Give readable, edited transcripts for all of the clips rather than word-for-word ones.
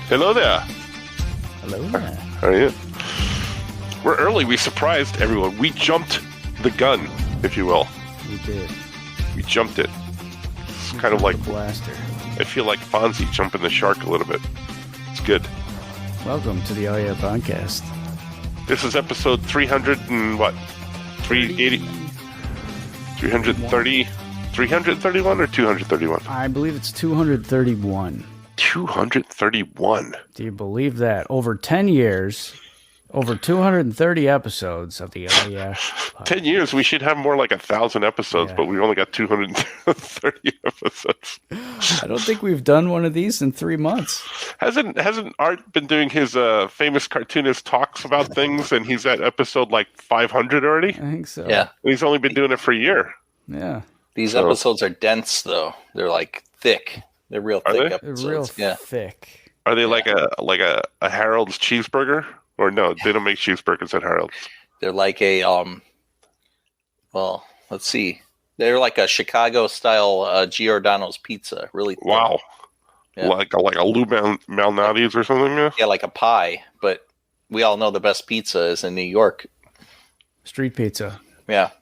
Hello there. Hello there. How are you? We're early. We surprised everyone. We jumped the gun, if you will. We did. We jumped it. It's kind of like a blaster. I feel like Fonzie jumping the shark a little bit. It's good. Welcome to the Podcast. This is episode 300 and what? 380? 330? 331 or 231? I believe it's 231. 231. Do you believe that? Over 10 years, over 230 episodes of the Podcast. 10 years, we should have more like 1,000 episodes, but we only got 230 episodes. I don't think we've done one of these in 3 months. Hasn't Art been doing his famous cartoonist talks about things, and he's at episode like 500 already? I think so. Yeah. And he's only been doing it for a year. Yeah. These episodes are dense, though. They're like thick. They're real thick episodes. They're real thick. Are they like a Harold's cheeseburger? Or no, they don't make cheeseburgers at Harold's. They're like a well, let's see. They're like a Chicago style Giordano's pizza. Really thick. Wow. Yeah. Like a Lou Malnati's or something? Yeah? Yeah, like a pie. But we all know the best pizza is in New York. Street pizza. Yeah.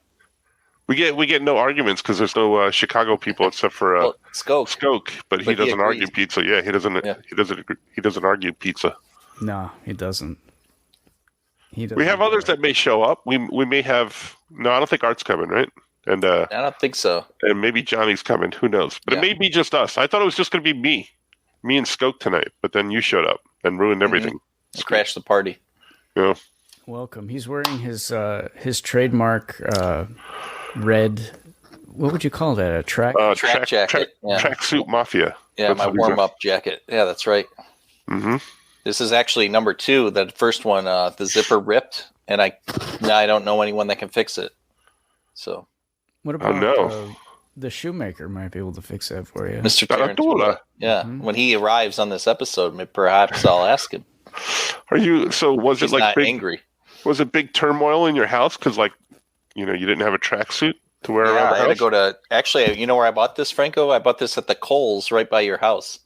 We get no arguments because there's no Chicago people except for Skoke, but he doesn't argue pizza. Yeah, he doesn't argue pizza. No, he doesn't. We have others that may show up. We may have. No, I don't think Art's coming, right? And I don't think so. And maybe Johnny's coming. Who knows? But it may be just us. I thought it was just going to be me and Skoke tonight. But then you showed up and ruined everything. Crashed the party. Yeah. Welcome. He's wearing his trademark red. What would you call that? A track jacket. Tracksuit mafia. Yeah, my warm-up jacket. Yeah, that's right. Mm-hmm. This is actually number 2. The first one, the zipper ripped, and I don't know anyone that can fix it. So, what about the shoemaker? Might be able to fix that for you, Mr. Tarantula. Yeah, when he arrives on this episode, perhaps I'll ask him. Are you? So was He's it like not big, angry? Was it big turmoil in your house because you didn't have a tracksuit to wear around the house? I had to go to. Actually, you know where I bought this, Franco? I bought this at the Kohl's right by your house.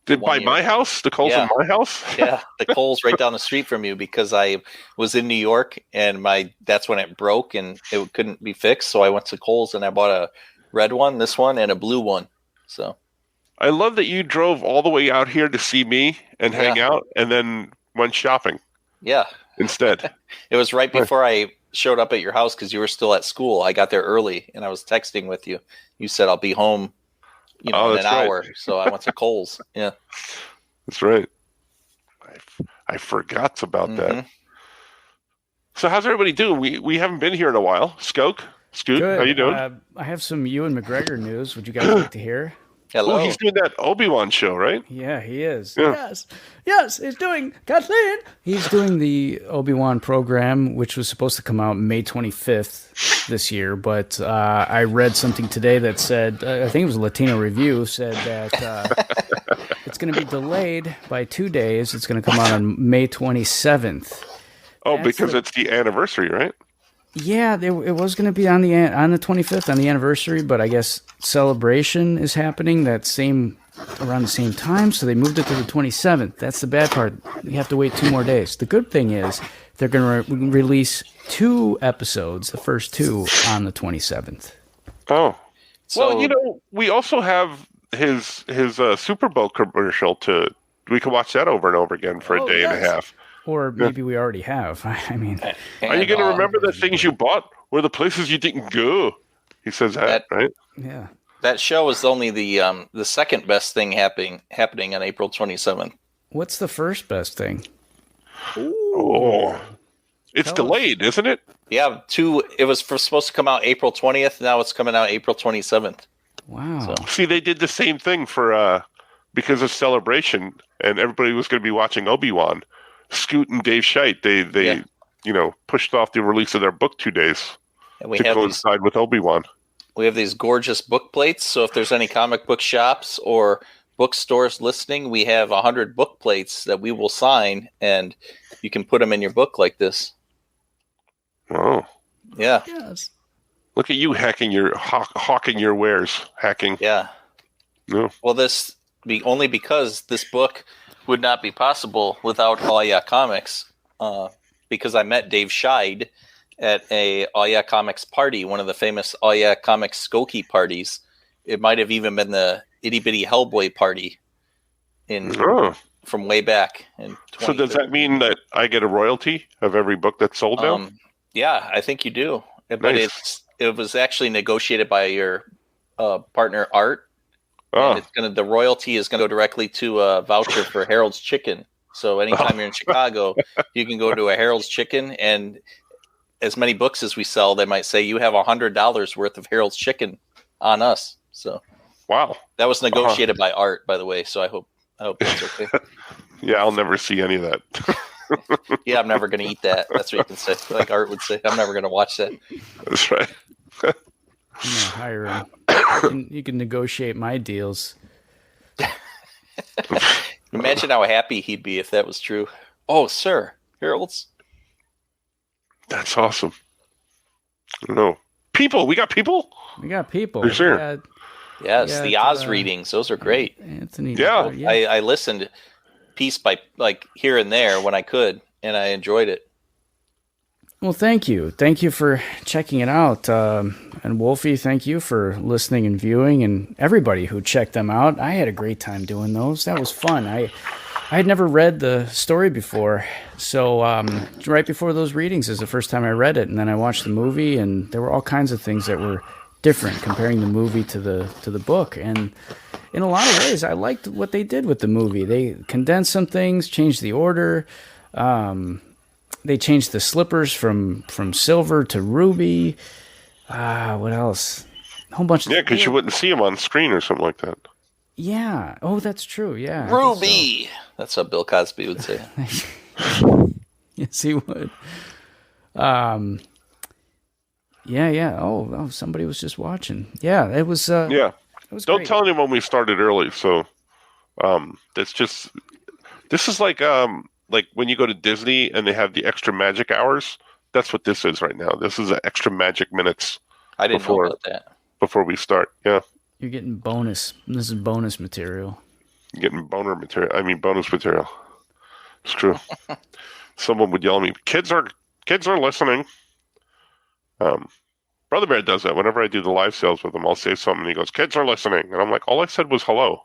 By my house? The Kohl's in my house? Yeah, the Kohl's right down the street from you because I was in New York and that's when it broke and it couldn't be fixed. So I went to Kohl's and I bought a red one, this one, and a blue one. So I love that you drove all the way out here to see me and hang out and then went shopping. Yeah. Instead. It was right before I showed up at your house because you were still at school. I got there early and I was texting with you. You said I'll be home in an hour. So I went to Kohl's. Yeah. That's right. I forgot about that. So how's everybody doing? We haven't been here in a while. Scoot, good. How you doing? I have some Ewan McGregor news. Would you guys like to hear? Hello. Oh, he's doing that Obi-Wan show, right? Yeah, he is. Yeah. Yes, he's doing Kathleen. He's doing the Obi-Wan program, which was supposed to come out May 25th this year, but I read something today that said, I think it was a Latino Review, said that it's going to be delayed by 2 days. It's going to come out on May 27th. Oh, because it's the anniversary, right? Yeah, it was going to be on the 25th on the anniversary, but I guess Celebration is happening around the same time, so they moved it to the 27th. That's the bad part. You have to wait 2 more days. The good thing is they're going to release 2 episodes, the first 2, on the 27th. Oh, well, we also have his Super Bowl commercial we can watch that over and over again for a day and a half. Or maybe we already have. I mean, are you going to remember the things you bought or the places you didn't go? He says that, right? Yeah. That show is only the second best thing happening on April 27th. What's the first best thing? Oh, it's delayed, isn't it? Yeah, it was supposed to come out April 20th. Now it's coming out April 27th. Wow. So. See, they did the same thing for because of Celebration, and everybody was going to be watching Obi-Wan. Scoot and Dave Scheidt, they pushed off the release of their book 2 days to coincide with Obi-Wan. We have these gorgeous book plates, so if there's any comic book shops or bookstores listening, we have 100 book plates that we will sign, and you can put them in your book like this. Oh. Yeah. Yes. Look at you hawking your wares. Hacking. Yeah. No. Well, only because this book would not be possible without All Yeah Comics, because I met Dave Scheid at a All Yeah Comics party, one of the famous All Yeah Comics Skokie parties. It might have even been the Itty Bitty Hellboy party from way back in 2013. So does that mean that I get a royalty of every book that's sold now? Yeah, I think you do. But Nice. it was actually negotiated by your partner Art. Oh, And the royalty is going to go directly to a voucher for Harold's Chicken. So anytime you're in Chicago, you can go to a Harold's Chicken, and as many books as we sell, they might say you have $100 worth of Harold's Chicken on us. So wow. that was negotiated by Art, by the way. So I hope that's okay. Yeah, I'll never see any of that. Yeah, I'm never going to eat that. That's what you can say. Like Art would say, I'm never going to watch that. That's right. I'm gonna hire him. You can negotiate my deals. Imagine how happy he'd be if that was true. Oh, sir, Harold's. That's awesome. I don't know. People, we got people? We got people. For sure. Yes, Yeah, the Oz readings. Those are great. Anthony. Yeah. I listened piece by here and there when I could, and I enjoyed it. Well, thank you. Thank you for checking it out. And Wolfie, thank you for listening and viewing, and everybody who checked them out. I had a great time doing those. That was fun. I had never read the story before, so right before those readings is the first time I read it, and then I watched the movie, and there were all kinds of things that were different comparing the movie to the book. And in a lot of ways, I liked what they did with the movie. They condensed some things, changed the order. They changed the slippers from silver to ruby. What else? A whole bunch. Yeah, because you wouldn't see them on screen or something like that. Yeah. Oh, that's true. Yeah. Ruby. So. That's what Bill Cosby would say. Yes, he would. Yeah. Oh, somebody was just watching. Yeah, it was. Yeah. It was. Don't great. tell anyone we started early. So, that's just. This is like when you go to Disney and they have the extra magic hours. That's what this is right now. This is extra magic minutes. I didn't know about that. Before we start, yeah. You're getting bonus. This is bonus material. You're getting bonus material. It's true. Someone would yell at me. Kids are listening. Brother Bear does that. Whenever I do the live sales with him, I'll say something, and he goes, "Kids are listening," and I'm like, "All I said was hello."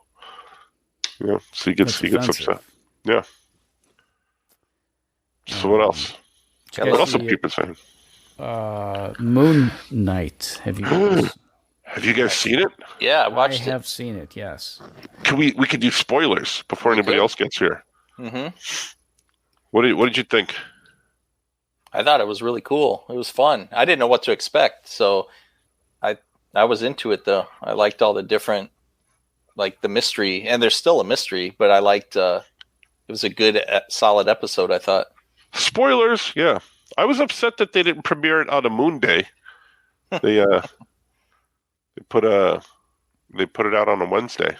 You know, so he gets upset. Yeah. So what else? What else are people saying? Moon Knight. Have you guys seen it? Yeah, I watched it. I have seen it. Yes. We could do spoilers before anybody else gets here. Mm-hmm. What did you think? I thought it was really cool. It was fun. I didn't know what to expect, so I was into it though. I liked all the different, like the mystery, and there's still a mystery, but I liked. It was a good, solid episode, I thought. Spoilers, yeah. I was upset that they didn't premiere it on a Moon Day. They put it out on a Wednesday,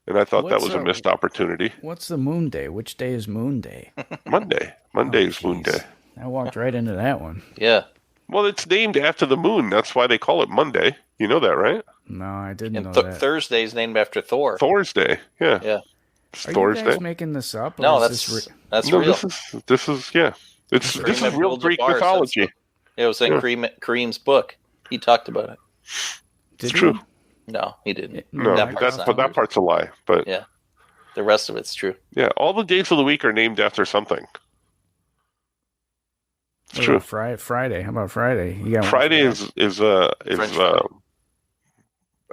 and I thought that was a missed opportunity. What's the Moon Day? Which day is Moon Day? Monday. Monday is Moon Day. I walked right into that one. Yeah. Well, it's named after the moon. That's why they call it Monday. You know that, right? No, I didn't know that. Thursday is named after Thor. Thor's Day. Yeah. Yeah. It's Are Thor's you guys Day. making this up? No, that's real. This is yeah. This is real Greek mythology. It was in Kareem's book. He talked about it. It's true. No, he didn't. No, that part's a lie. But yeah, the rest of it's true. Yeah, all the days of the week are named after something. It's true. Friday. How about Friday? You got Friday is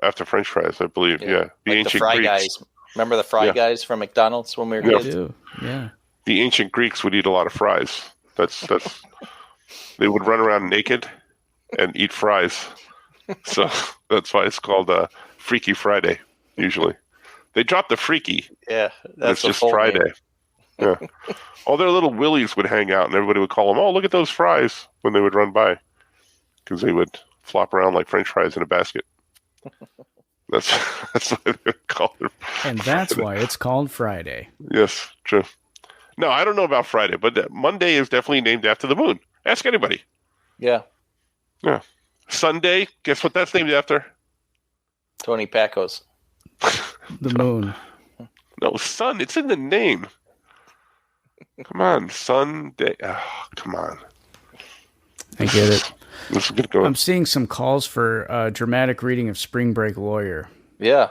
after French fries, I believe. Yeah, the ancient the fry Greeks. guys. Remember the fry guys from McDonald's when we were kids? Yeah. The ancient Greeks would eat a lot of fries. That's they would run around naked and eat fries. So that's why it's called Freaky Friday. Usually, they drop the freaky. Yeah, that's just Friday. Yeah, all their little willies would hang out, and everybody would call them, "Oh, look at those fries!" when they would run by, because they would flop around like French fries in a basket. That's why they would call them. And that's why it's called Friday. Yes, true. No, I don't know about Friday, but Monday is definitely named after the moon. Ask anybody. Yeah. Yeah. Sunday, guess what that's named after? Tony Pacos. The moon. No, Sun. It's in the name. Come on, Sunday. Oh, come on. I get it. This is good going. I'm seeing some calls for a dramatic reading of Spring Break Lawyer. Yeah,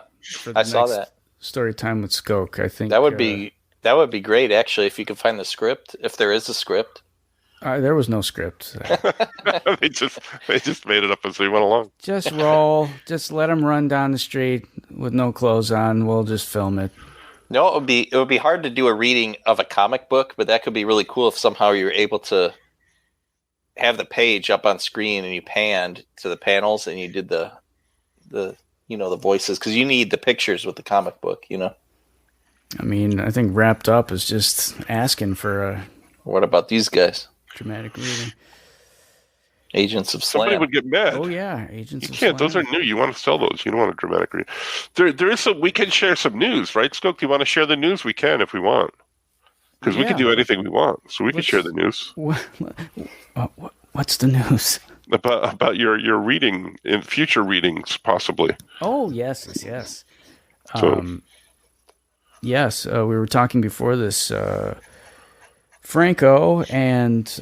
I saw that. Story time with Skoke. I think that would be great, actually, if you could find the script, if there is a script. There was no script. they just made it up as they went along. Just roll. Just let them run down the street with no clothes on. We'll just film it. No, it would be hard to do a reading of a comic book, but that could be really cool if somehow you're able to have the page up on screen and you panned to the panels and you did the voices, because you need the pictures with the comic book, I mean, I think Wrapped Up is just asking for a... What about these guys? Dramatic reading. Agents of Slam. Somebody would get mad. Oh yeah, Agents of Slam. You can't. Those are new. You want to sell those. You don't want a dramatic reading. There is some. We can share some news, right, Skoke? Do you want to share the news? We can if we want, because we can do anything we want. So we can share the news. What's the news? About your reading in future readings, possibly. Oh yes. Yes, we were talking before this. Franco and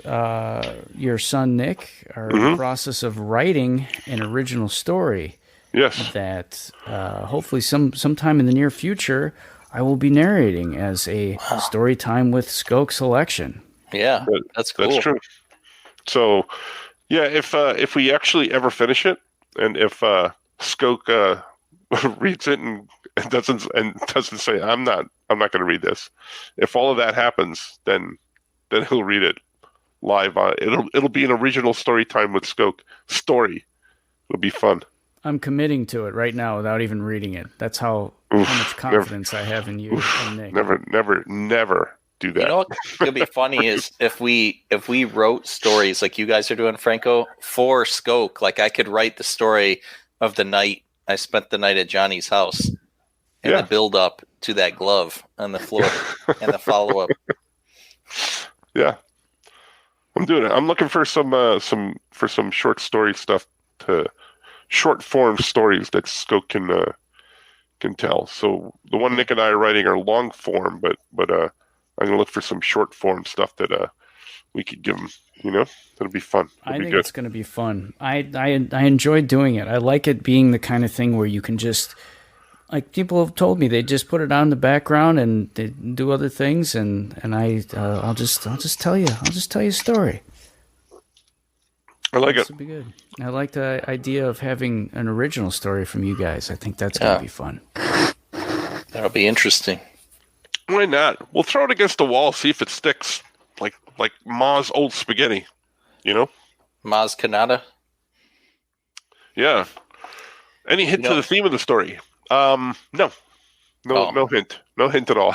your son Nick are in the process of writing an original story. Yes. That hopefully sometime in the near future I will be narrating as a story time with Skoke selection. Yeah, that's cool. That's true. So, yeah, if we actually ever finish it, and if Skoke reads it and doesn't say I'm not going to read this, if all of that happens, then he'll read it live. It'll be an original story time with Skoke story. It'll be fun. I'm committing to it right now without even reading it. That's how much confidence I have in you and Nick. Never do that. You know what could be funny is if we wrote stories like you guys are doing, Franco, for Skoke. Like I could write the story of the night I spent the night at Johnny's house and the build up to that glove on the floor and the follow up. Yeah, I'm doing it. I'm looking for some short story stuff, short form stories that Skoke can tell. So the one Nick and I are writing are long form, but I'm gonna look for some short form stuff that we could give him. That'll be fun. I think it's gonna be fun. I enjoy doing it. I like it being the kind of thing where you can just. Like people have told me, they just put it on in the background and they do other things, and I'll just tell you a story. I like it. This would be good. I like the idea of having an original story from you guys. I think that's gonna be fun. That'll be interesting. Why not? We'll throw it against the wall, see if it sticks, like Ma's old spaghetti. Ma's Canada. Yeah. Any hint to the theme of the story? No hint. No hint at all.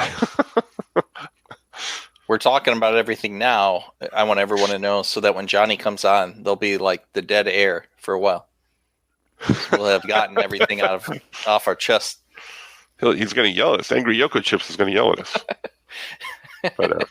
We're talking about everything now. I want everyone to know so that when Johnny comes on, they'll be like the dead air for a while. We'll have gotten everything off our chest. He's going to yell at us. Angry Yoko Chips is going to yell at us. But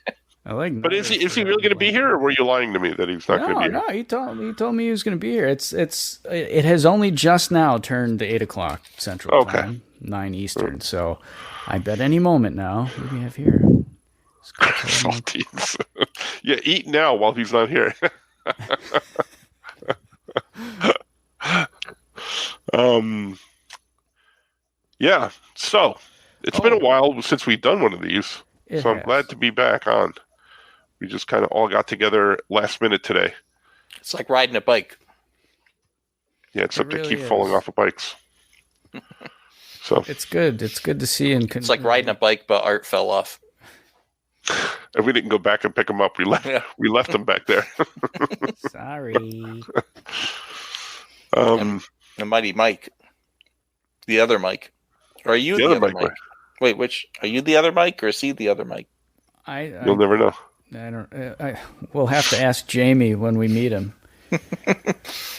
I like. But is he really going to be here, or were you lying to me that he's not going to be here? No, he told me he was going to be here. It has only just now turned to 8:00 Central Time, 9 Eastern. So I bet any moment now we'll be here. Saltines. Yeah, eat now while he's not here. Yeah. So it's been a while since we've done one of these. I'm glad to be back on. We just kind of all got together last minute today. It's like riding a bike. Yeah, except they keep falling off of bikes. So it's good. It's good to see. It's like riding a bike, but Art fell off. And we didn't go back and pick him up. We left him back there. Sorry. The Mighty Mike. The other Mike. Or are you the other Mike? Wait, which are you the other Mike, or is he the other Mike? You'll never know. I don't. We'll have to ask Jamie when we meet him.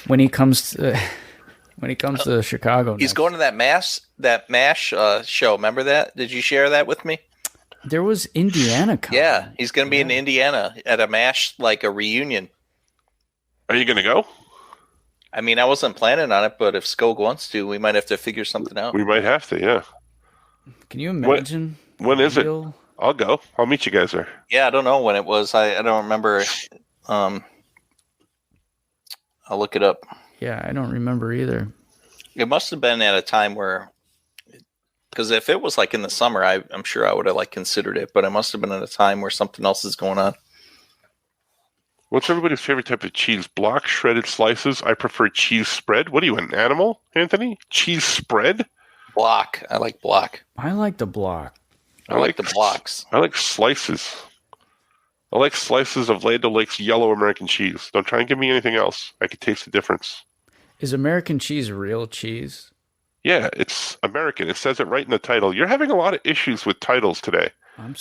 when he comes to Chicago. He's going to that MASH show. Remember that? Did you share that with me? There was Indiana coming. Yeah, he's going to be in Indiana at a MASH, like a reunion. Are you going to go? I mean, I wasn't planning on it, but if Skoke wants to, we might have to figure something out. We might have to, yeah. Can you imagine? When is it? I'll go. I'll meet you guys there. Yeah, I don't know when it was. I don't remember. I'll look it up. Yeah, I don't remember either. It must have been at a time where, because if it was like in the summer, I'm sure I would have like considered it, but it must have been at a time where something else is going on. What's everybody's favorite type of cheese? Block, shredded slices. I prefer cheese spread. What are you, an animal, Anthony? Cheese spread? Block. I like block. I like the block. I like the blocks. I like slices. I like slices of Land O'Lakes yellow American cheese. Don't try and give me anything else. I can taste the difference. Is American cheese real cheese? Yeah, it's American. It says it right in the title. You're having a lot of issues with titles today. I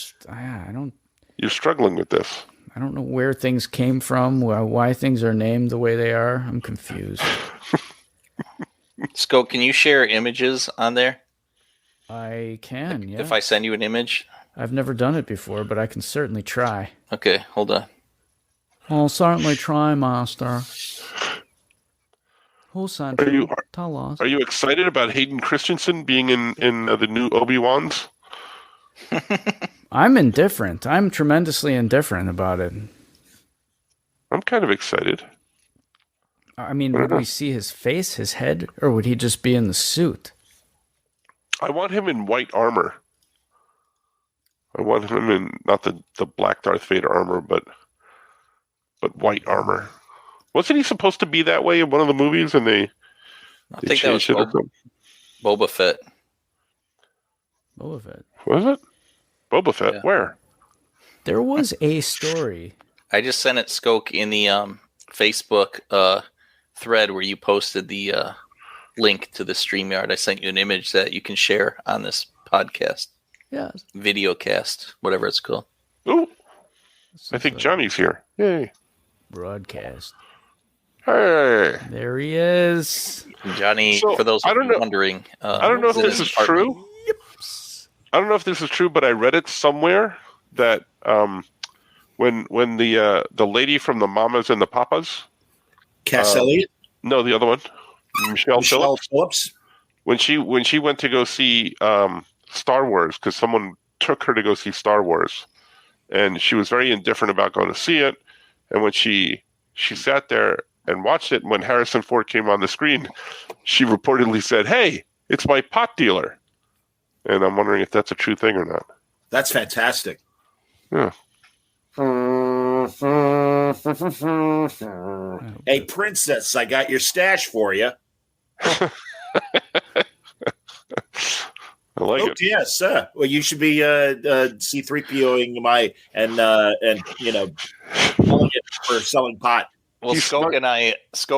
don't. You're struggling with this. I don't know where things came from, why things are named the way they are. I'm confused. Sco, can you share images on there? I can, yeah. If I send you an image? I've never done it before, but I can certainly try. Okay, hold on. I'll certainly try, master. Are you excited about Hayden Christensen being in the new Obi-Wans? I'm indifferent. I'm tremendously indifferent about it. I'm kind of excited. I mean, would we see his face, his head, or would he just be in the suit? I want him in white armor. I want him in, not the black Darth Vader armor, but white armor. Wasn't he supposed to be that way in one of the movies? And I think that was Boba Fett. Boba Fett. Was it? Boba Fett? Yeah. Where? There was a story. I just sent it, Skoke, in the Facebook thread where you posted the link to the StreamYard. I sent you an image that you can share on this podcast. Yeah. Videocast, whatever it's called. Oh, I think Johnny's here. Yay. Broadcast. Hey. There he is. Johnny, for those of you wondering. I don't know if this is true. Yep. I don't know if this is true, but I read it somewhere that when the lady from the Mamas and the Papas, Cass Elliot? No, the other one, Michelle Phillips. When she went to go see Star Wars, because someone took her to go see Star Wars, and she was very indifferent about going to see it. And when she sat there and watched it, and when Harrison Ford came on the screen, she reportedly said, "Hey, it's my pot dealer." And I'm wondering if that's a true thing or not. That's fantastic. Yeah. Hey, princess, I got your stash for you. I like it. Yes, sir. Well, you should be C-3POing my and selling it for selling pot. Well, Skoke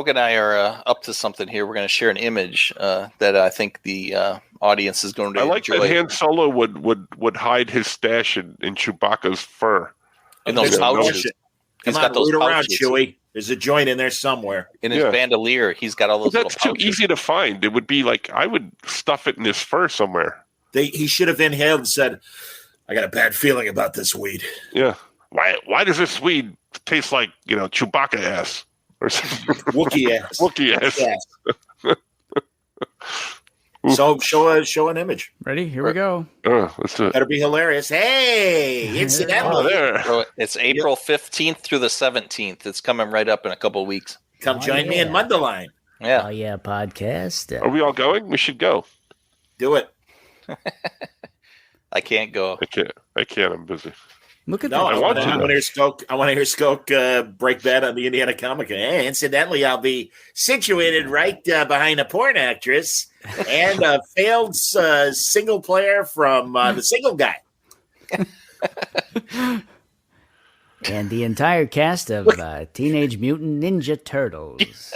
and I are up to something here. We're going to share an image that I think the audience is going to enjoy. I like that Han Solo would hide his stash in Chewbacca's fur. In those pouches. He's got those pouches. Around, Chewie. There's a joint in there somewhere. In his bandolier, he's got all those little pouches. That's too easy to find. It would be like, I would stuff it in his fur somewhere. He should have inhaled and said, "I got a bad feeling about this weed." Yeah. Why does this weed taste like, Chewbacca ass? Or Wookiee ass. Wookiee ass. So show an image. Ready? Here we go. Let's do it. Better be hilarious. Hey, incidentally. There. So it's April 15th through the 17th. It's coming right up in a couple of weeks. Come join me in Mundelein. Yeah. Oh, yeah, podcast. Are we all going? We should go. Do it. I can't go. I can't. I'm busy. Look at that. I want to hear Skoke break bad on the Indiana Comic Con. Hey, incidentally, I'll be situated right behind a porn actress and a failed single player from The Single Guy. And the entire cast of Teenage Mutant Ninja Turtles.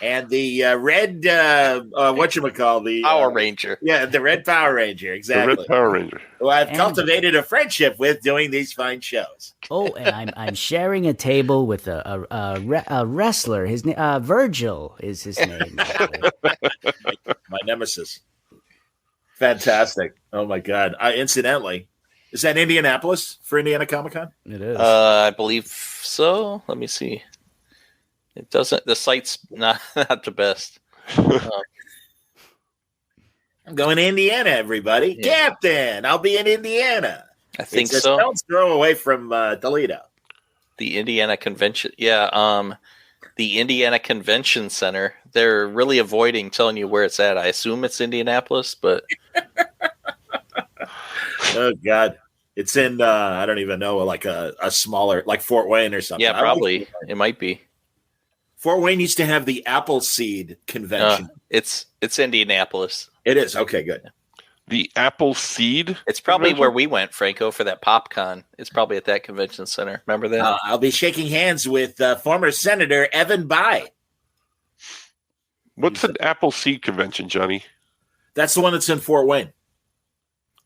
And the red, whatchamacall, the Power Ranger. Yeah, the Red Power Ranger, exactly. The Red Power Ranger. Who I've cultivated a friendship with doing these fine shows. Oh, and I'm sharing a table with a wrestler. His name, Virgil is his name. My nemesis. Fantastic. Oh, my God. Incidentally, is that Indianapolis for Indiana Comic Con? It is. I believe so. Let me see. It doesn't. The site's not the best. All I'm going to Indiana, everybody. Yeah. Captain, I'll be in Indiana. I think it's so. A stone's throw away from Toledo. The Indiana Convention. Yeah. The Indiana Convention Center. They're really avoiding telling you where it's at. I assume it's Indianapolis, but. Oh, God. It's in, I don't even know, like a smaller, like Fort Wayne or something. Yeah, probably. It might be. Fort Wayne used to have the Appleseed Convention. It's Indianapolis. It is. Okay, good. The Appleseed? It's probably where we went, Franco, for that PopCon. It's probably at that convention center. Remember that? I'll be shaking hands with former Senator Evan Bayh. What's an Appleseed convention, Johnny? That's the one that's in Fort Wayne.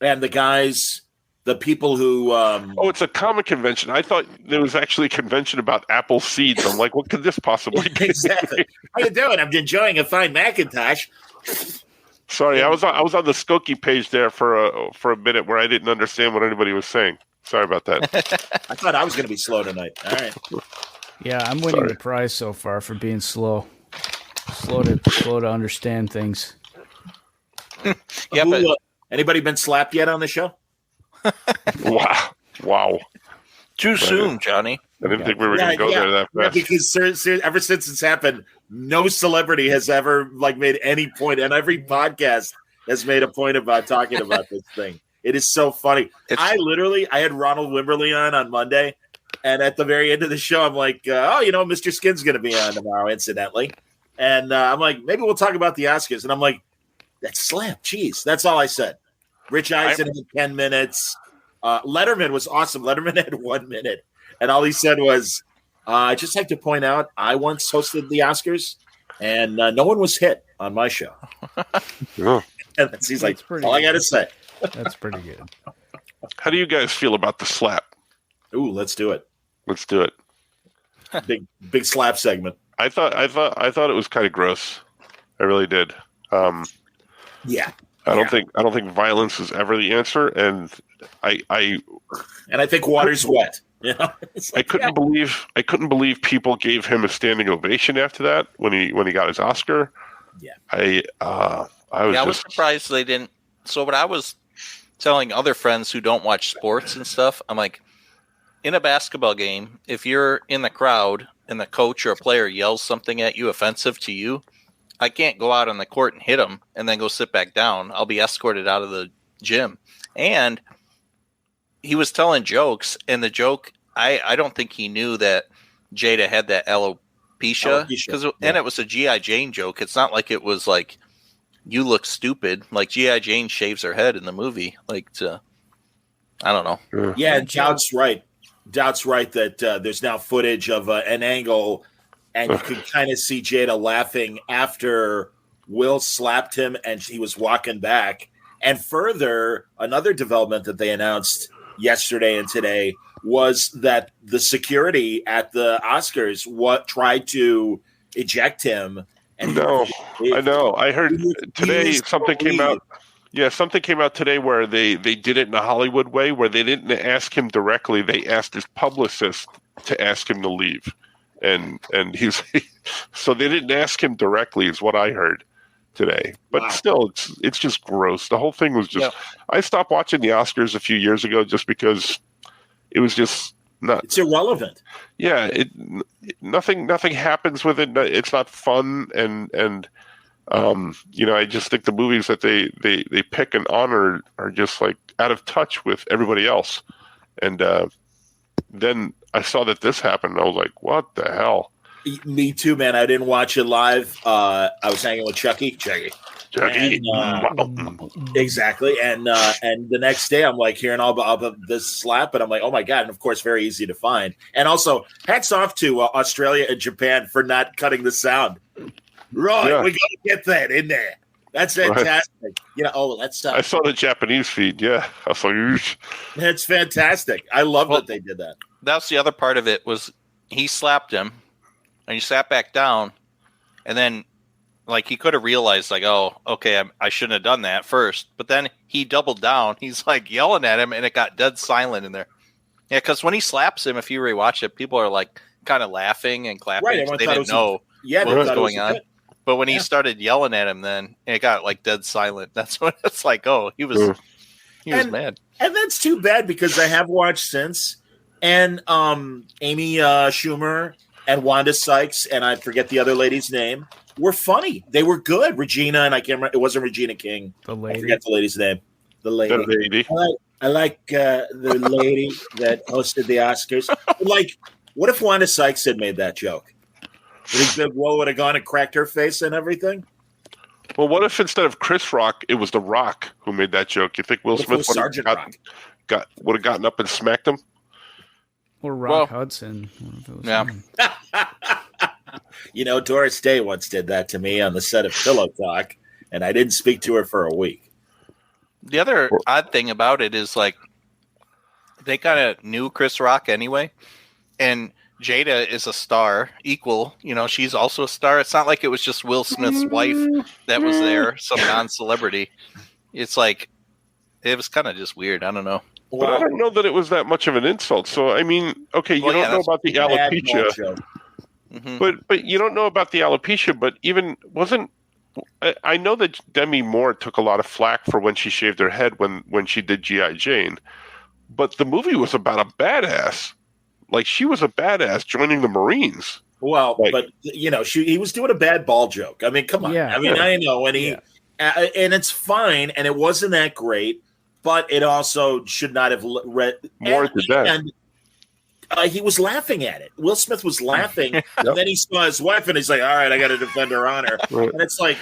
And the people who... it's a comic convention. I thought there was actually a convention about apple seeds. I'm like, what could this possibly be? Exactly. How you doing? I'm enjoying a fine Macintosh. Sorry, I was on the Skokie page there for a minute where I didn't understand what anybody was saying. Sorry about that. I thought I was going to be slow tonight. All right. Yeah, I'm winning the prize so far for being slow. Slow to understand things. Yeah, but anybody been slapped yet on the show? Wow. Too soon, Johnny. I didn't think we were going to go there that fast. Yeah, because ever since it's happened, no celebrity has ever made any point, and every podcast has made a point about talking about this thing. It is so funny. I had Ronald Wimberly on Monday, and at the very end of the show, I'm like, Mr. Skin's going to be on tomorrow, incidentally. And I'm like, maybe we'll talk about the Oscars. And I'm like, that's slap. Jeez. That's all I said. Rich Eisen had 10 minutes. Letterman was awesome. Letterman had 1 minute. And all he said was, I'd just like to point out, I once hosted the Oscars, and no one was hit on my show. Yeah. And he's like, all I got to say. That's pretty good. How do you guys feel about the slap? Ooh, let's do it. Let's do it. Big slap segment. I thought it was kind of gross. I really did. Yeah. I don't think violence is ever the answer, and I think water's wet. Yeah. I couldn't believe people gave him a standing ovation after that when he got his Oscar. Yeah. I was surprised they didn't. So what I was telling other friends who don't watch sports and stuff, I'm like, in a basketball game, if you're in the crowd and the coach or a player yells something at you offensive to you, I can't go out on the court and hit him and then go sit back down. I'll be escorted out of the gym. And he was telling jokes, and the joke, I don't think he knew that Jada had that alopecia. And it was a G.I. Jane joke. It's not like it was like, you look stupid. Like G.I. Jane shaves her head in the movie. I don't know. Yeah, Doubt's right. Doubt's right that there's now footage of an angle, and you can kind of see Jada laughing after Will slapped him and he was walking back. And further, another development that they announced yesterday and today was that the security at the Oscars tried to eject him. And I know. I heard today something came out. Yeah, something came out today where they did it in a Hollywood way, where they didn't ask him directly. They asked his publicist to ask him to leave, and he's so they didn't ask him directly, is what I heard today. But still, it's just gross. The whole thing was just. Yeah. I stopped watching the Oscars a few years ago just because it was just not. It's irrelevant. Yeah, nothing happens with it. It's not fun, and. I just think the movies that they pick and honor are just like out of touch with everybody else. And then I saw that this happened, and I was like, what the hell? Me too, man. I didn't watch it live. I was hanging with Chucky. And, exactly. And the next day I'm like hearing all about this slap, and I'm like, oh my God. And of course, very easy to find. And also hats off to Australia and Japan for not cutting the sound. Right, yeah. We got to get that in there. That's fantastic. Right. That's I saw the Japanese feed. Yeah, I was like, that's fantastic. I love that they did that. That's the other part of it was he slapped him, and he sat back down, and then he could have realized oh, okay, I shouldn't have done that first. But then he doubled down. He's yelling at him, and it got dead silent in there. Yeah, because when he slaps him, if you rewatch it, people are kind of laughing and clapping. Right, they didn't know what was going on. But when he started yelling at him, then it got like dead silent. That's when it's like, oh, he was mad. And that's too bad because I have watched since, and Amy Schumer and Wanda Sykes, and I forget the other lady's name, were funny. They were good. Regina, and I can't remember. It wasn't Regina King. The lady. I forget the lady's name. The lady. I like the lady that hosted the Oscars. Like, what if Wanda Sykes had made that joke? Would have gone and cracked her face and everything? Well, what if instead of Chris Rock, it was The Rock who made that joke? You think Will Smith would have gotten up and smacked him? Or Rock Hudson. Yeah. Doris Day once did that to me on the set of Pillow Talk, and I didn't speak to her for a week. The other odd thing about it is, like, they kind of knew Chris Rock anyway, and Jada is a star, equal. She's also a star. It's not like it was just Will Smith's wife that was there, some non-celebrity. It's like, it was kind of just weird. I don't know. But I don't know that it was that much of an insult. So, I mean, okay, you don't know about the alopecia. But you don't know about the alopecia, but even wasn't... I know that Demi Moore took a lot of flack for when she shaved her head when she did G.I. Jane. But the movie was about a badass. Like, she was a badass joining the Marines. Well, but he was doing a bad ball joke. I mean, come on. Yeah. I mean, I know, and and it's fine, and it wasn't that great, but it also should not have read more to that. And he was laughing at it. Will Smith was laughing, and then he saw his wife, and he's like, "All right, I got to defend her honor." And it's like,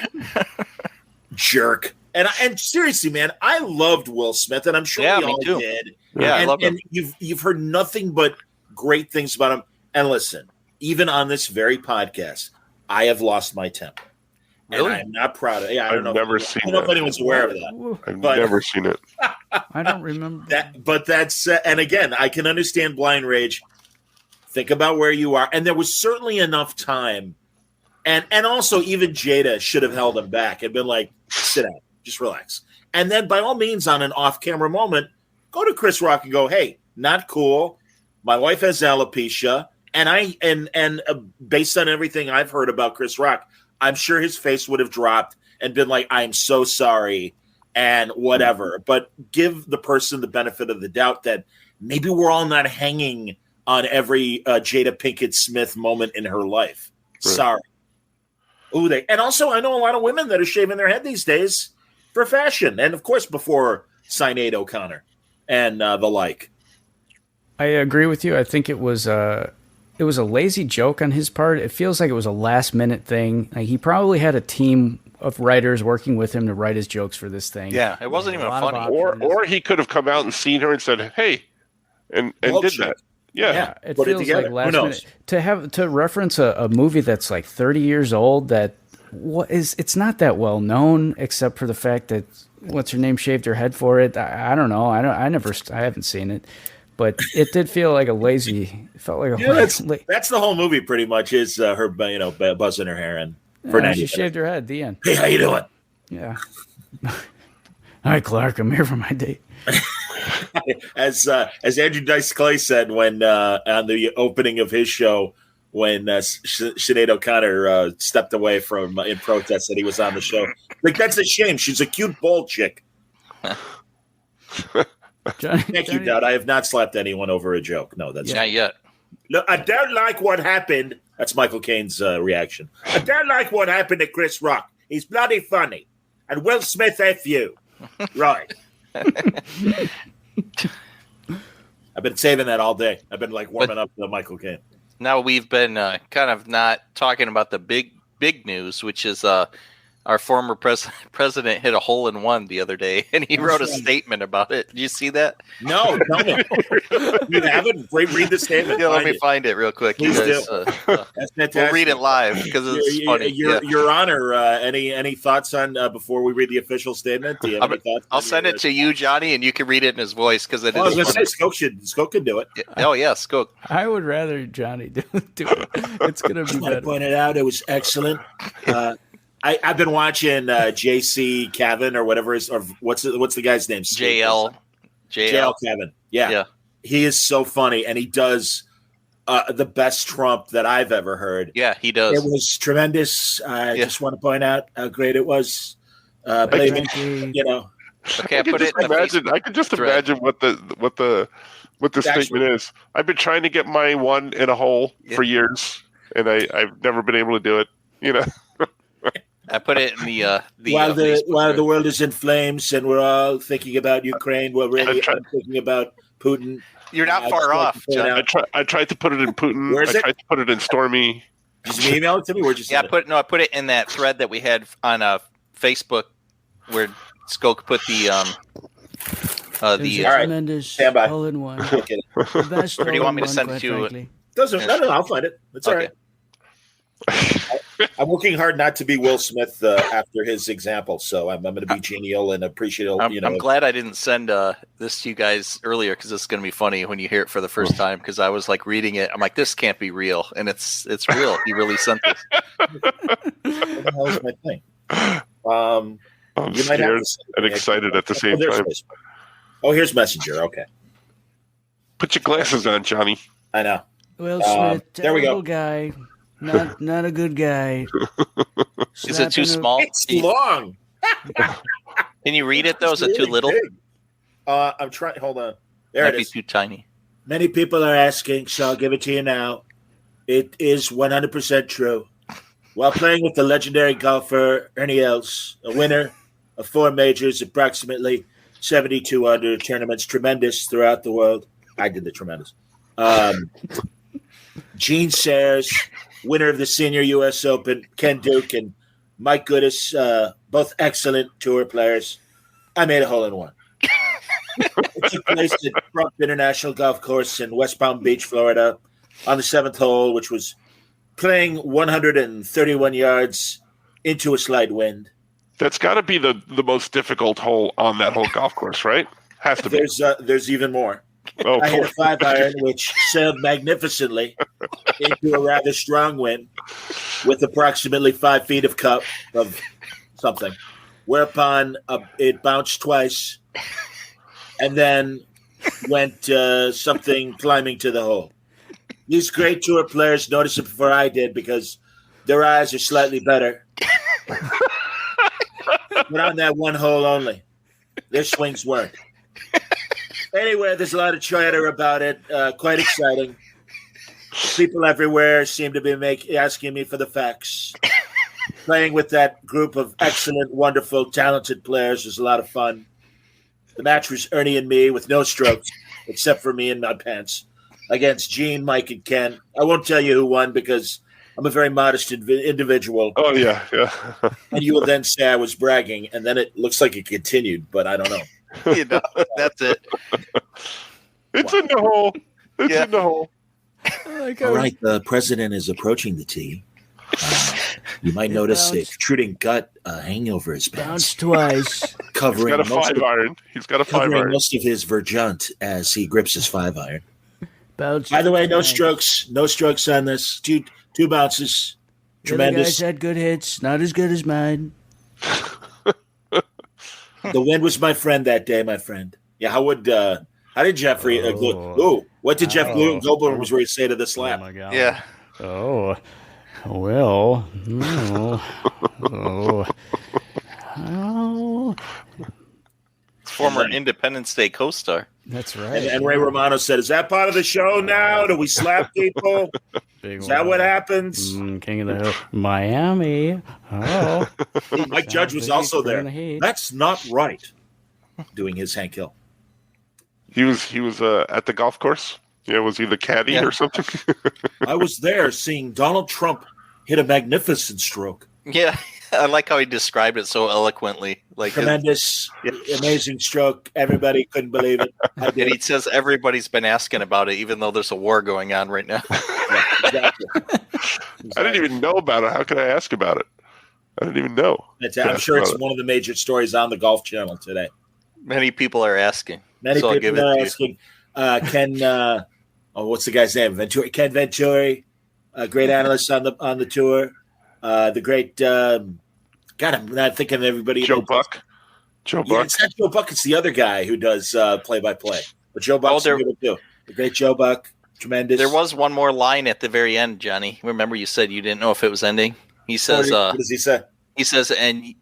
jerk. And seriously, man, I loved Will Smith, and I'm sure we all did. Yeah, I love him. And you've heard nothing but great things about him. And listen, even on this very podcast, I have lost my temper. Really? And I'm not proud of it. Yeah, I don't know if anyone's aware of that. I've never seen it. I don't remember that. But that's and again, I can understand blind rage. Think about where you are, and there was certainly enough time, and also even Jada should have held him back and been like, "Sit down, just relax." And then, by all means, on an off-camera moment, go to Chris Rock and go, "Hey, not cool. My wife has alopecia, and based on everything I've heard about Chris Rock, I'm sure his face would have dropped and been like, I'm so sorry and whatever. But give the person the benefit of the doubt that maybe we're all not hanging on every Jada Pinkett Smith moment in her life. Right. Sorry. And also, I know a lot of women that are shaving their head these days for fashion. And, of course, before Sinead O'Connor and the like. I agree with you. I think it was a lazy joke on his part. It feels like it was a last-minute thing. Like, he probably had a team of writers working with him to write his jokes for this thing. Yeah, it wasn't even funny. Or he could have come out and seen her and said, "Hey," and did that. Yeah. It feels like last minute to reference a movie that's like 30 years old. It's not that well known, except for the fact that what's her name shaved her head for it. I don't know. I haven't seen it. But it did feel like it felt like that's the whole movie pretty much is her, buzzing her hair and she shaved her head. The end. Hey, how you doing? Yeah. Hi, Clark. I'm here for my date. As Andrew Dice Clay said when on the opening of his show when Sinead O'Connor stepped away from in protest that he was on the show. Like, that's a shame. She's a cute bald chick. Thank you, Dad. I have not slapped anyone over a joke. No, that's not yet. Look, I don't like what happened. That's Michael Caine's reaction. I don't like what happened to Chris Rock. He's bloody funny. And Will Smith, F you. Right. I've been saving that all day. I've been warming up to Michael Caine. Now we've been kind of not talking about the big news, which is our former president hit a hole-in-one the other day, and he wrote a statement about it. Did you see that? No, tell me. You haven't? Read the statement. Yeah, let me find it real quick. Please do. That's fantastic. We'll read it live because it's funny. Your Honor, any thoughts on before we read the official statement? Do you have any thoughts? I'll send it to you, Johnny, and you can read it in his voice because it is funny. Skok can do it. Oh, yeah, Skok. I would rather Johnny do it. It's going to be better. I pointed out it was excellent. I've been watching J.C. Cavan or whatever or what's the guy's name? JL Cavan. Yeah. He is so funny, and he does the best Trump that I've ever heard. Yeah, he does. It was tremendous. I just want to point out how great it was. Okay, I put it. I can just imagine what the statement is. I've been trying to get my one in a hole for years, and I've never been able to do it. I put it in the while the world is in flames and we're all thinking about Ukraine, we're really thinking about Putin. You're not far off, John. I tried to put it in Putin. Where is it? I tried to put it in Stormy. Did you email it to me? Where'd you send it? I put it in that thread that we had on Facebook where Skoke put the tremendous stand by. hole in one. Or do you want me to send it to you? No, I'll find it. It's all right. I'm working hard not to be Will Smith after his example, so I'm going to be genial and appreciative. I'm glad I didn't send this to you guys earlier because it's going to be funny when you hear it for the first time. Because I was like reading it, I'm like, this can't be real, and it's real. He really sent this. What the hell is my thing? I'm scared and excited at the same time. Oh, here's Messenger. Okay, put your glasses on, Johnny. I know. Will Smith, there we go. Guy. Not a good guy. Is it too small? It's long. Can you read it though? Is it too little? I'm trying. Hold on. There Might it be is. too tiny. Many people are asking, so I'll give it to you now. It is 100% true. While playing with the legendary golfer Ernie Els, a winner of 4 majors, approximately 72 under tournaments, tremendous throughout the world. I did the tremendous. Gene Sayers, winner of the Senior U.S. Open, Ken Duke and Mike Goodis, both excellent tour players. I made a hole-in-one. It took place at Trump International Golf Course in West Palm Beach, Florida, on the 7th hole, which was playing 131 yards into a slight wind. That's got to be the most difficult hole on that whole golf course, right? Has to be. There's even more. Oh, I hit a 5-iron, which sailed magnificently into a rather strong wind with approximately 5 feet of cup of something, whereupon it bounced twice and then went something climbing to the hole. These great tour players noticed it before I did because their eyes are slightly better. But on that one hole only, their swings weren't. Anyway, there's a lot of chatter about it. Quite exciting. People everywhere seem to be asking me for the facts. Playing with that group of excellent, wonderful, talented players was a lot of fun. The match was Ernie and me with no strokes, except for me and my pants, against Gene, Mike, and Ken. I won't tell you who won because I'm a very modest individual. Oh, yeah. And you will then say I was bragging, and then it looks like it continued, but I don't know. That's it. It's in the hole. It's in the hole. All right, the president is approaching the tee. You might notice a protruding gut hanging over his pants. Bounced twice. Covering He's got a 5-iron. He's got a 5-iron. Most of his verjunt as he grips his 5-iron. Bounced By the way, no twice. strokes. No strokes on this. Two bounces. The other Tremendous. guys had good hits. Not as good as mine. The wind was my friend that day, my friend. Yeah, how did Jeffrey what did Jeff Goldblum really say to the slap? Oh my God. Yeah. Oh, well. Former Independence Day co-star. That's right. And Ray Romano said, "Is that part of the show now? Do we slap people? Is that what happens?" King of the Hill, Miami. Oh, Mike Judge was also there. the heat. That's not right. Doing his Hank Hill. He was at the golf course. Yeah, was he the caddy or something? I was there seeing Donald Trump hit a magnificent stroke. Yeah, I like how he described it so eloquently. Like Tremendous, amazing stroke. Everybody couldn't believe it. And he says everybody's been asking about it, even though there's a war going on right now. Yeah, exactly. I didn't even know about it. How could I ask about it? I didn't even know. I'm sure it's one of the major stories on the Golf Channel today. Many people are asking. Many people are asking. Ken, what's the guy's name? Ken Venturi, a great analyst on the tour. The great God, I'm not thinking of everybody. Joe Buck. Yeah, it's not Joe Buck. It's the other guy who does play-by-play. But Joe Buck's good too. The great Joe Buck. Tremendous. There was one more line at the very end, Johnny. Remember, you said you didn't know if it was ending. He says, what does he say? He says, and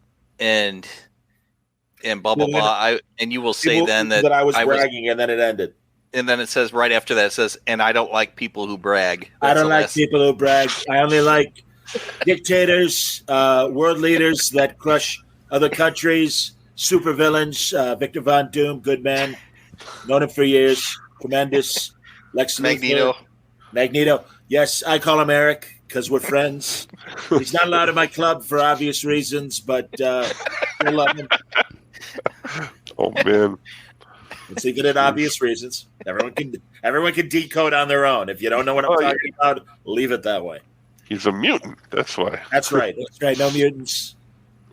blah blah blah. And you will say then that I was bragging, and then it ended. And then it says right after that, it says, and I don't like people who brag. I don't like people who brag. I only like dictators, world leaders that crush other countries, supervillains. Victor Von Doom, good man, known him for years. Tremendous. Lex Magneto. Magneto. Yes, I call him Eric because we're friends. He's not allowed in my club for obvious reasons, but I love him. Oh man, it's even at obvious reasons. Everyone can decode on their own. If you don't know what I'm talking about, leave it that way. He's a mutant. That's why. That's right. That's right. No mutants.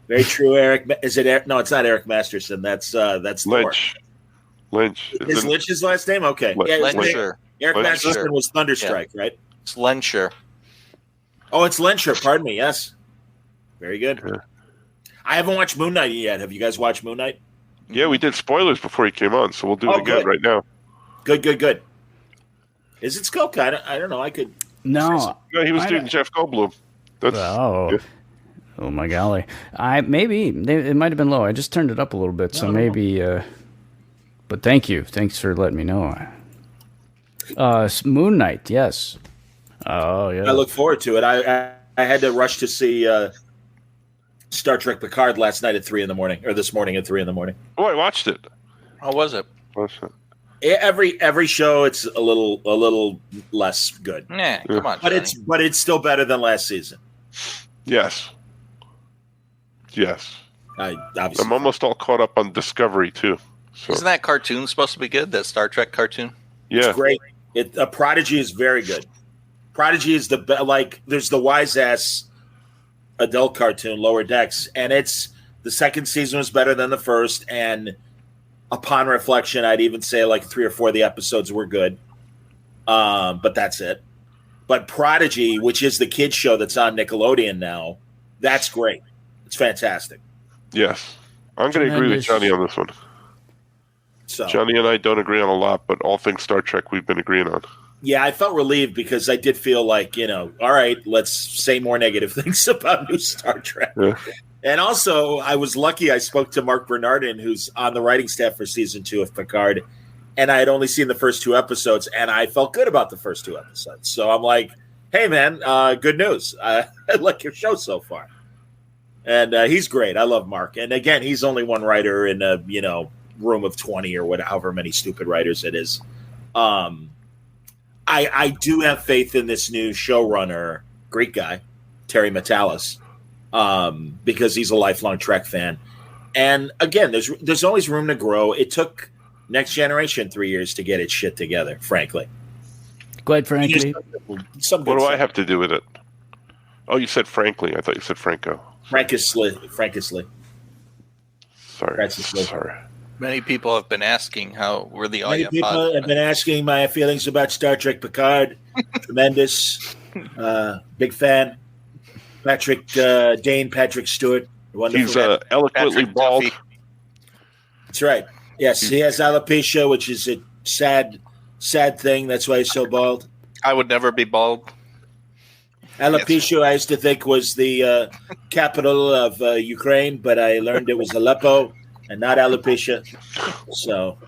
Very true, Eric. Is it Eric? No, it's not Eric Masterson. That's Lynch. Lynch. Is Lynch his last name? Okay. Lensher. Eric Masterson was Thunderstrike, right? It's Lensher. Oh, it's Lensher. Pardon me. Yes. Very good. Yeah. I haven't watched Moon Knight yet. Have you guys watched Moon Knight? Yeah, we did spoilers before he came on, so we'll do it again right now. Good. Is it Skulk? I don't know. I could. No. Yeah, he was doing Jeff Goldblum. Oh my golly! It might have been low. I just turned it up a little bit, so maybe. But thank you. Thanks for letting me know. Moon Knight, yes. Oh yeah. I look forward to it. I had to rush to see Star Trek Picard last night at 3 a.m, or this morning at 3 a.m. Oh, I watched it. How was it? Every show it's a little less good. Yeah, come on. But it's still better than last season. Yes. I'm almost all caught up on Discovery too. So. Isn't that cartoon supposed to be good? That Star Trek cartoon? Yeah, it's great. Prodigy is very good. Prodigy is there's the wise ass adult cartoon Lower Decks, and the second season was better than the first, and upon reflection I'd even say like 3 or 4 of the episodes were good, but that's it. But Prodigy, which is the kids show that's on Nickelodeon now, that's great. It's fantastic. Yes, I'm going to agree with Johnny on this one. So Johnny and I don't agree on a lot, but all things Star Trek we've been agreeing on. Yeah, I felt relieved because I did feel like, all right, let's say more negative things about new Star Trek. Yeah. And also, I was lucky I spoke to Mark Bernardin, who's on the writing staff for season 2 of Picard, and I had only seen the first 2 episodes, and I felt good about the first 2 episodes. So I'm like, hey, man, good news. I like your show so far. And he's great. I love Mark. And again, he's only one writer in a, room of 20 or however many stupid writers it is. I do have faith in this new showrunner, Greek guy, Terry Matalas, because he's a lifelong Trek fan. And again, there's always room to grow. It took Next Generation 3 years to get its shit together, frankly. Quite frankly. What do I have to do with it? Oh, you said frankly. I thought you said Franco. Frankisly. Sorry. Many people have been asking how we're the Many people have been asking my feelings about Star Trek Picard. Tremendous. Big fan. Patrick Stewart. He's eloquently Patrick bald. Duffy. That's right. Yes, he has alopecia, which is a sad thing. That's why he's so bald. I would never be bald. Alopecia, I used to think was the capital of Ukraine, but I learned it was Aleppo and not alopecia. So,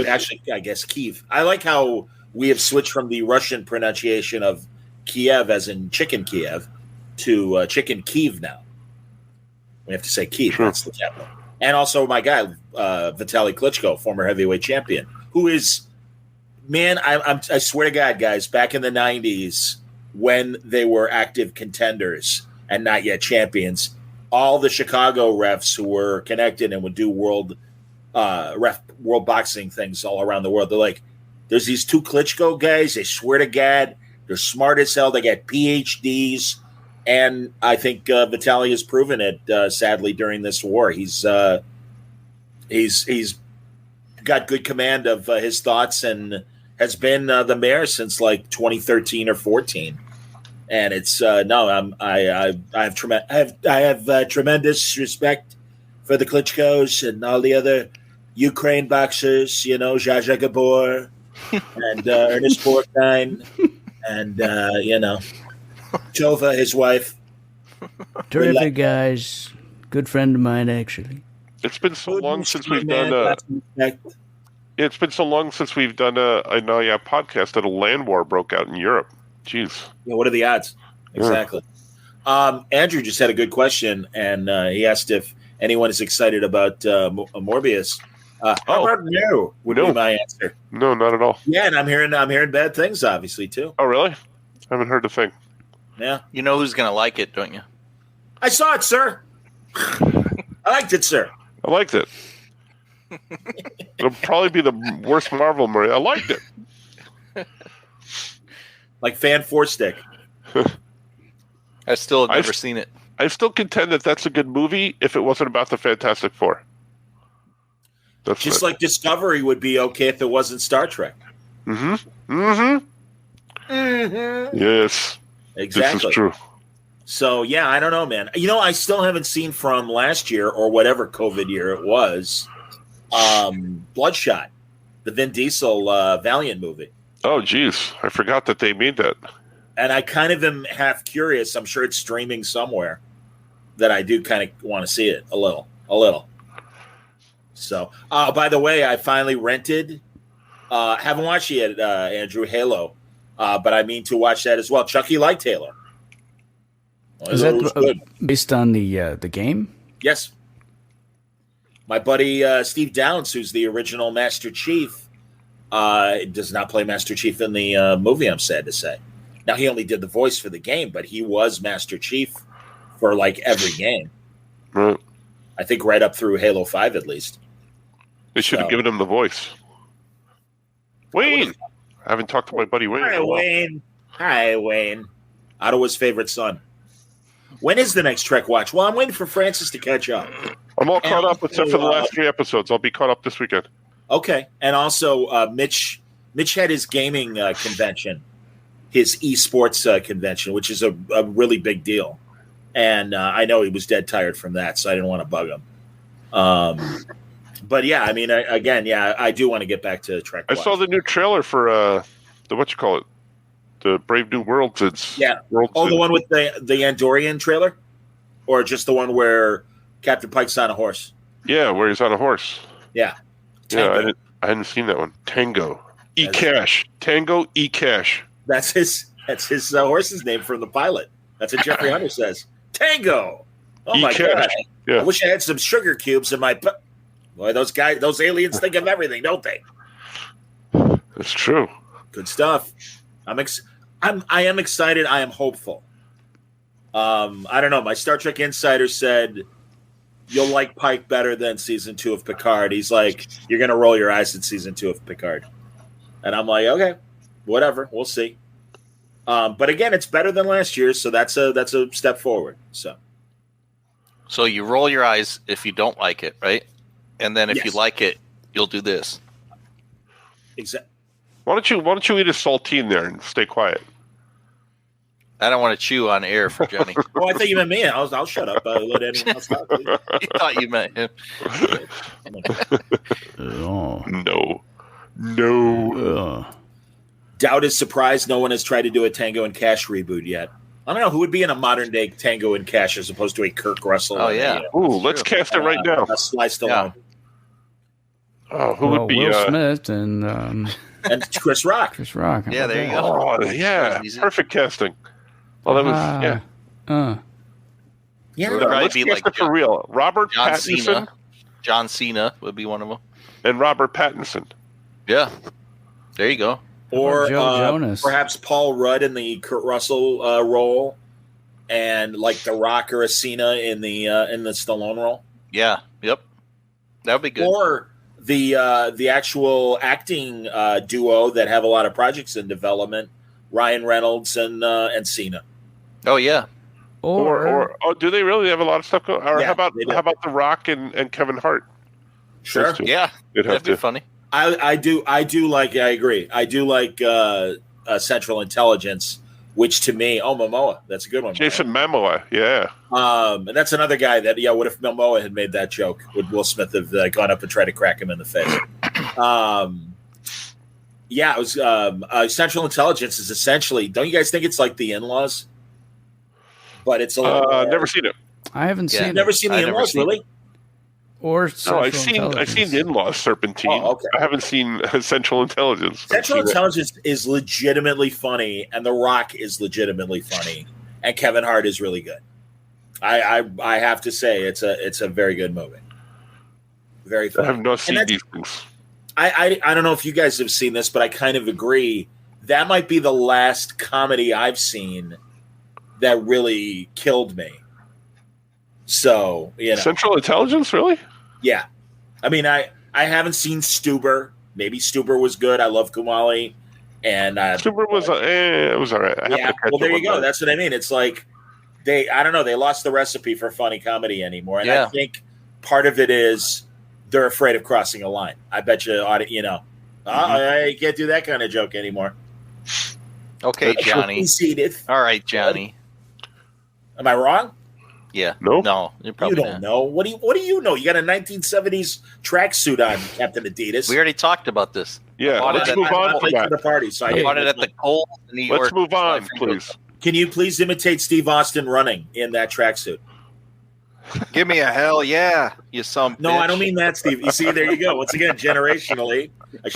actually, I guess Kiev. I like how we have switched from the Russian pronunciation of Kiev, as in chicken Kiev, to chicken Kiev now. We have to say Kiev. Sure. That's the capital. And also my guy, Vitaly Klitschko, former heavyweight champion, who is, man, I swear to God, guys, back in the 90s, when they were active contenders and not yet champions, all the Chicago refs who were connected and would do world boxing things all around the world, they're like, there's these 2 Klitschko guys, they swear to God, they're smart as hell, they got PhDs, and I think Vitaly has proven it, sadly, during this war. He's got good command of his thoughts and has been the mayor since like 2013 or 14. And it's I have tremendous respect for the Klitschkos and all the other Ukraine boxers, Zsa Gabor, and Ernest Borgnine, and Tova, his wife. Terrific guys. Good friend of mine, actually. It's been so long since we've done it's been so long since we've done a podcast that a land war broke out in Europe. Jeez. Yeah, what are the odds? Exactly. Andrew just had a good question, and he asked if anyone is excited about Morbius. How about no? Would be my answer. No, not at all. Yeah, and I'm hearing bad things, obviously, too. Oh, really? I haven't heard a thing. Yeah. You know who's going to like it, don't you? I saw it, sir. I liked it, sir. I liked it. It'll probably be the worst Marvel movie. I liked it. Like Fan 4-Stick. I still have never seen it. I still contend that that's a good movie if it wasn't about the Fantastic Four. That's just like Discovery would be okay if it wasn't Star Trek. Mm-hmm. Mm-hmm. Mm-hmm. Yes. Exactly. This is true. So, yeah, I don't know, man. I still haven't seen from last year or whatever COVID year it was, Bloodshot, the Vin Diesel Valiant movie. Oh, geez. I forgot that they made that. And I kind of am half curious. I'm sure it's streaming somewhere that I do kind of want to see it a little. So, by the way, I finally rented. Haven't watched it yet, Andrew, Halo. But I mean to watch that as well. Chucky liked Halo. Is that based on the game? Yes. My buddy Steve Downs, who's the original Master Chief, does not play Master Chief in the movie, I'm sad to say. Now, he only did the voice for the game, but he was Master Chief for, like, every game. Right. I think right up through Halo 5, at least. They should have given him the voice. Wayne! I haven't talked to my buddy Wayne. Hi, Wayne. Ottawa's favorite son. When is the next Trek Watch? Well, I'm waiting for Francis to catch up. I'm all caught up except for the last 3 episodes. I'll be caught up this weekend. Okay. And also, Mitch had his gaming convention, his esports convention, which is a really big deal. And I know he was dead tired from that, so I didn't want to bug him. But, yeah, I mean, I do want to get back to Trek Watch. I saw the new trailer for the Brave New Worlds. The one with the Andorian trailer? Or just the one where Captain Pike's on a horse? Yeah, where he's on a horse. Yeah. Tango. Yeah, I hadn't seen that one. Tango. E-Cash. Tango E-Cash. That's his horse's name from the pilot. That's what Jeffrey Hunter says. Tango. Oh, my God. Yeah. I wish I had some sugar cubes in my... Boy, those aliens think of everything, don't they? That's true. Good stuff. I am excited. I am hopeful. I don't know. My Star Trek insider said you'll like Pike better than season 2 of Picard. He's like, you're going to roll your eyes at season 2 of Picard. And I'm like, okay, whatever. We'll see. But again, it's better than last year, so that's a step forward. So you roll your eyes if you don't like it, right? And then if you like it, you'll do this. Exactly. Why don't you eat a saltine there and stay quiet? I don't want to chew on air for Johnny. Oh, I thought you meant me. I'll shut up. Let anyone else talk. You thought you meant him. No. Doubt is surprised no one has tried to do a Tango and Cash reboot yet. I don't know who would be in a modern day Tango and Cash as opposed to a Kurt Russell. Oh yeah. Let's cast it right now. Sly Stallone. Oh, who would be Will Smith and Chris Rock. Yeah, there you go. Oh, yeah, perfect casting. Well, that was Yeah, let's be cast like it for real. Robert John Pattinson. Cena. John Cena would be one of them. And Robert Pattinson. Yeah, there you go. Or Joe Jonas. Perhaps Paul Rudd in the Kurt Russell role, and like The Rock or a Cena in the Stallone role. Yeah. Yep. That would be good. Or the actual acting duo that have a lot of projects in development, Ryan Reynolds and Cena. Oh yeah. Or do they really have a lot of stuff going? Or Yeah, how about The Rock and Kevin Hart? Sure. Yeah. That'd be funny. I do like. I agree. I do like Central Intelligence, which to me, Momoa, that's a good one. Jason Momoa, yeah. And that's another guy that, what if Momoa had made that joke? Would Will Smith have gone up and tried to crack him in the face? Yeah, it was Central Intelligence is essentially. Don't you guys think it's like The In-Laws? But it's a little. Never seen it. I haven't seen. You've never seen The In-Laws, really? Or no, I've seen The In-Laws, Serpentine. Oh, okay. I haven't seen Central Intelligence. Central Intelligence is legitimately funny, and The Rock is legitimately funny, and Kevin Hart is really good. I have to say it's a very good movie. Very funny. I have not seen these things. I don't know if you guys have seen this, but I kind of agree. That might be the last comedy I've seen that really killed me. So, Central Intelligence, really? Yeah. I mean, I haven't seen Stuber. Maybe Stuber was good. I love Kumali. And Stuber was it was all right. Yeah, well, there you go. That's what I mean. It's like they lost the recipe for funny comedy anymore. And I think part of it is they're afraid of crossing a line. I bet you, I can't do that kind of joke anymore. Okay, Johnny. Conceded. All right, Johnny. Am I wrong? Yeah. No, you're probably don't know. What do you know? You got a 1970s tracksuit on, Captain Adidas. We already talked about this. Yeah, let's move on from that. The party, so I bought it at the Kohl's in New York. Let's move on, please. Can you please imitate Steve Austin running in that tracksuit? Give me a hell yeah, you some bitch. No, I don't mean that, Steve. You see, there you go. Once again, generationally, I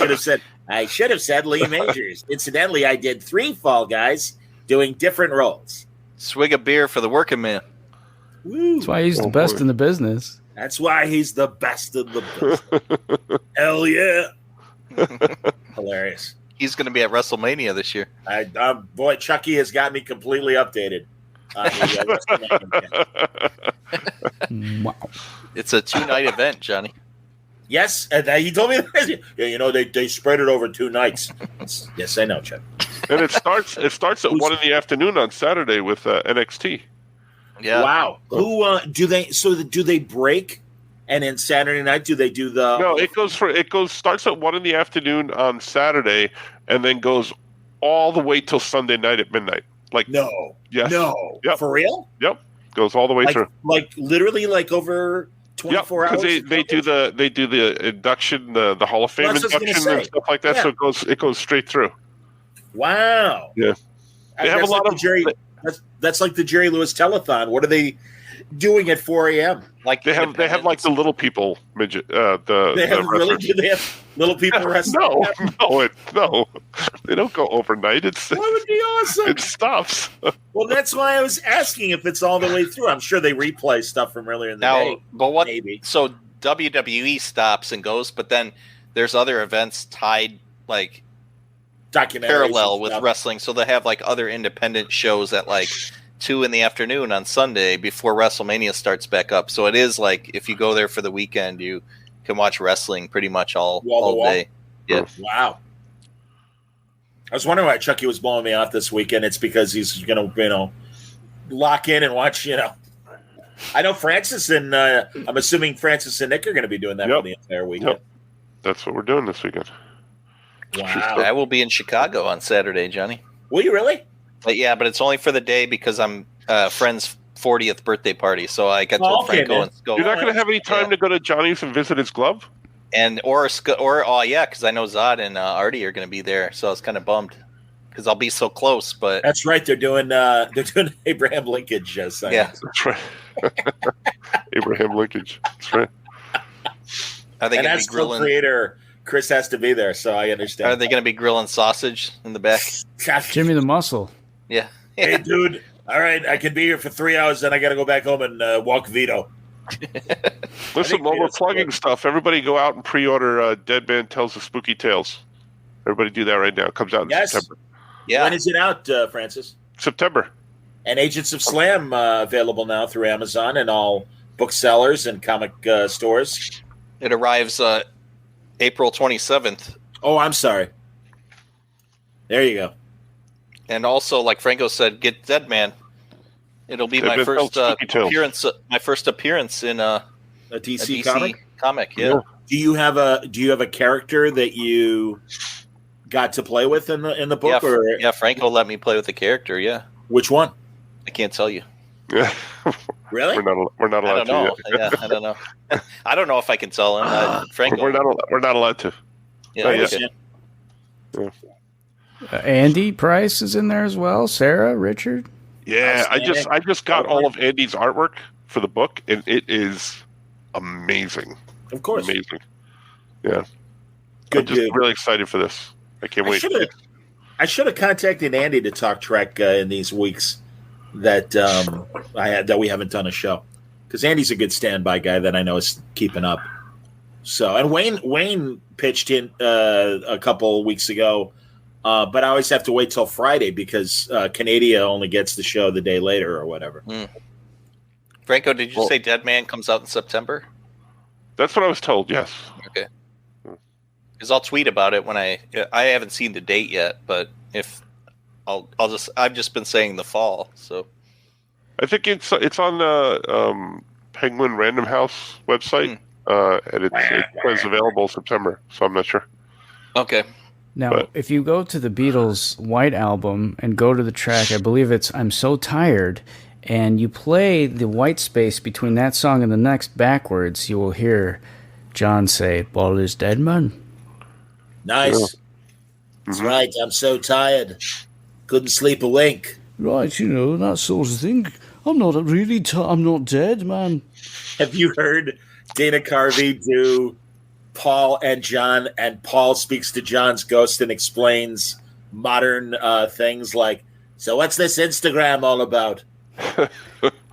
should have said Lee Majors. Incidentally, I did 3 Fall Guys doing different roles. Swig a beer for the working man. Woo. That's why he's the best in the business. That's why he's the best in the business. Hell yeah. Hilarious. He's going to be at WrestleMania this year. Boy, Chucky has got me completely updated. Wow. It's a 2-night event, Johnny. Yes, and he told me that. Yeah, they spread it over 2 nights. Yes, I know, Chuck. And it starts at 1 p.m. on Saturday with NXT. Yeah. Wow. Who do they break? And then Saturday night, do they do the? No, it starts at 1 p.m. on Saturday, and then goes all the way till Sunday night at midnight. Like no, yes, no, yep. For real? Yep, goes all the way through. Like literally, like over 24 hours. Because they do the induction, the Hall of Fame induction and stuff like that. Yeah. So it goes straight through. Wow. Yeah, they have a lot of Jerry. That's like the Jerry Lewis telethon. What are they doing at 4 a.m.? Like they have like the little people midget. Do they have little people wrestling? No, they don't go overnight. That would be awesome. It stops. Well, that's why I was asking if it's all the way through. I'm sure they replay stuff from earlier in the day. But what? Maybe. So WWE stops and goes, but then there's other events tied, like parallel with wrestling. So they have like other independent shows at like 2 p.m. on Sunday before WrestleMania starts back up. So it is like if you go there for the weekend, you can watch wrestling pretty much all day. Yeah. Wow. I was wondering why Chucky was blowing me off this weekend. It's because he's going to, lock in and watch, I know Francis and I'm assuming Francis and Nick are going to be doing that for the entire weekend. Yep. That's what we're doing this weekend. Wow. I will be in Chicago on Saturday, Johnny. Will you really? But it's only for the day because I'm friend's 40th birthday party. So I got told Franco and go. You're not going to have any time to go to Johnny's and visit his glove? Because I know Zod and Artie are going to be there. So I was kind of bummed because I'll be so close. But that's right. They're doing Abraham linkage. Yeah, that's right. Abraham linkage. That's right. Are they going to be grilling? Creator Chris has to be there, so I understand. Are they going to be grilling sausage in the back? Jimmy the Muscle. Yeah. Hey, dude. All right, I can be here for 3 hours, then I got to go back home and walk Vito. Listen, while we're plugging stuff, everybody go out and pre-order Dead Man Tells the Spooky Tales. Everybody do that right now. It comes out in September. Yeah. When is it out, Francis? September. And Agents of Slam available now through Amazon and all booksellers and comic stores. It arrives April 27th. Oh, I'm sorry. There you go. And also, like Franco said, get Dead Man. It'll be my first appearance. My first appearance in a DC comic. Yeah. Do you have a character that you got to play with in the book? Yeah, Franco let me play with the character. Yeah. Which one? I can't tell you. Yeah. Really? We're not allowed to. Yeah, I don't know. I don't know if I can tell him. Franco. We're not allowed to. Yeah. Yeah. Andy Price is in there as well. Sarah, Richard. Yeah, I just got all of Andy's artwork for the book, and it is amazing. Of course, amazing. Yeah, good. I'm just really excited for this. I can't wait. I should have contacted Andy to talk Trek in these weeks that we haven't done a show, because Andy's a good standby guy that I know is keeping up. So, and Wayne pitched in a couple weeks ago, but I always have to wait till Friday because Canada only gets the show the day later or whatever. Franco, did you say Dead Man comes out in September? That's what I was told. Yes. Okay. Because I'll tweet about it when I haven't seen the date yet, but if I've just been saying the fall, so I think it's on the Penguin Random House website, and it's available September, so I'm not sure. Okay. Now, if you go to the Beatles' White Album and go to the track, I believe it's "I'm So Tired," and you play the white space between that song and the next backwards, you will hear John say, "Paul is dead, man." Nice. Yeah. That's right. I'm so tired. Couldn't sleep a wink. Right, that sort of thing. I'm not really I'm not dead, man. Have you heard Dana Carvey do Paul and John, and Paul speaks to John's ghost and explains modern things like, so what's this Instagram all about?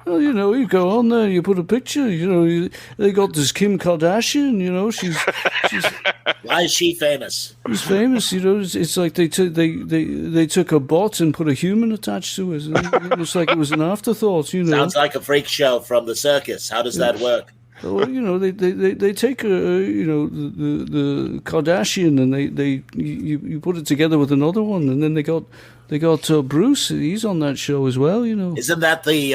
Well, you go on there, you put a picture, they got this Kim Kardashian, she's why is she famous? She's famous, it's like they took a bot and put a human attached to it. It was like it was an afterthought, Sounds like a freak show from the circus. How does that work? Well, they take the Kardashian and you put it together with another one, and then they got Bruce. He's on that show as well. Isn't that the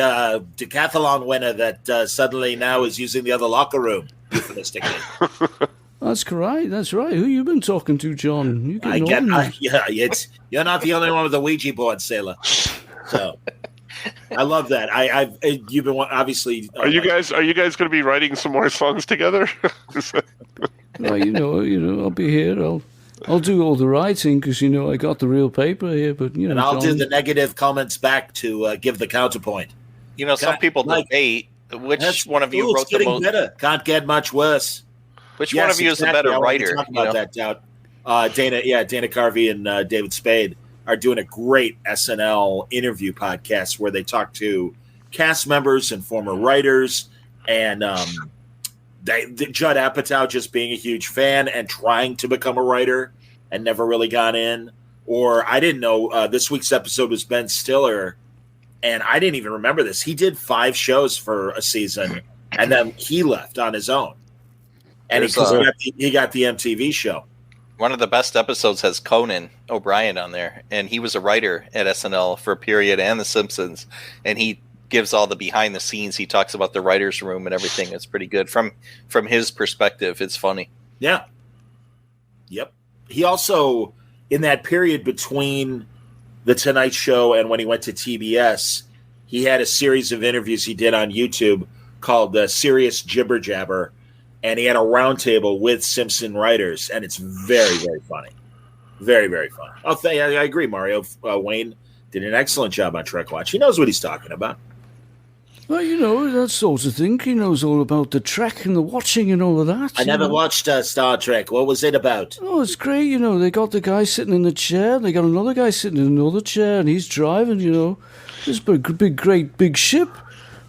decathlon winner that suddenly now is using the other locker room euphemistically? That's correct. That's right. Who you been talking to, John? You're not the only one with the Ouija board, Sailor. So. I love that. You've been obviously. Are you guys going to be writing some more songs together? Well, I'll be here. I'll do all the writing because I got the real paper here. But and I'll do the negative comments back to give the counterpoint. Some people debate which one of you wrote the most. Better. Can't get much worse. Which one of you is the better writer? Talk about that, Doubt. Dana Carvey and David Spade are doing a great SNL interview podcast where they talk to cast members and former writers, and Judd Apatow just being a huge fan and trying to become a writer and never really got in. Or I didn't know this week's episode was Ben Stiller, and I didn't even remember this. He did 5 shows for a season, and then he left on his own. And he got the MTV show. One of the best episodes has Conan O'Brien on there, and he was a writer at SNL for a period and The Simpsons, and he gives all the behind the scenes. He talks about the writer's room and everything. It's pretty good from his perspective. It's funny. Yeah. Yep. He also, in that period between The Tonight Show and when he went to TBS, he had a series of interviews he did on YouTube called Serious Jibber Jabber. And he had a roundtable with Simpson writers, and it's very, very funny. Very, very funny. I agree, Mario. Wayne did an excellent job on Trek Watch. He knows what he's talking about. Well, that sort of thing. He knows all about the Trek and the watching and all of that. I never watched Star Trek. What was it about? Oh, it's great. They got the guy sitting in the chair. They got another guy sitting in another chair, and he's driving, This great big ship.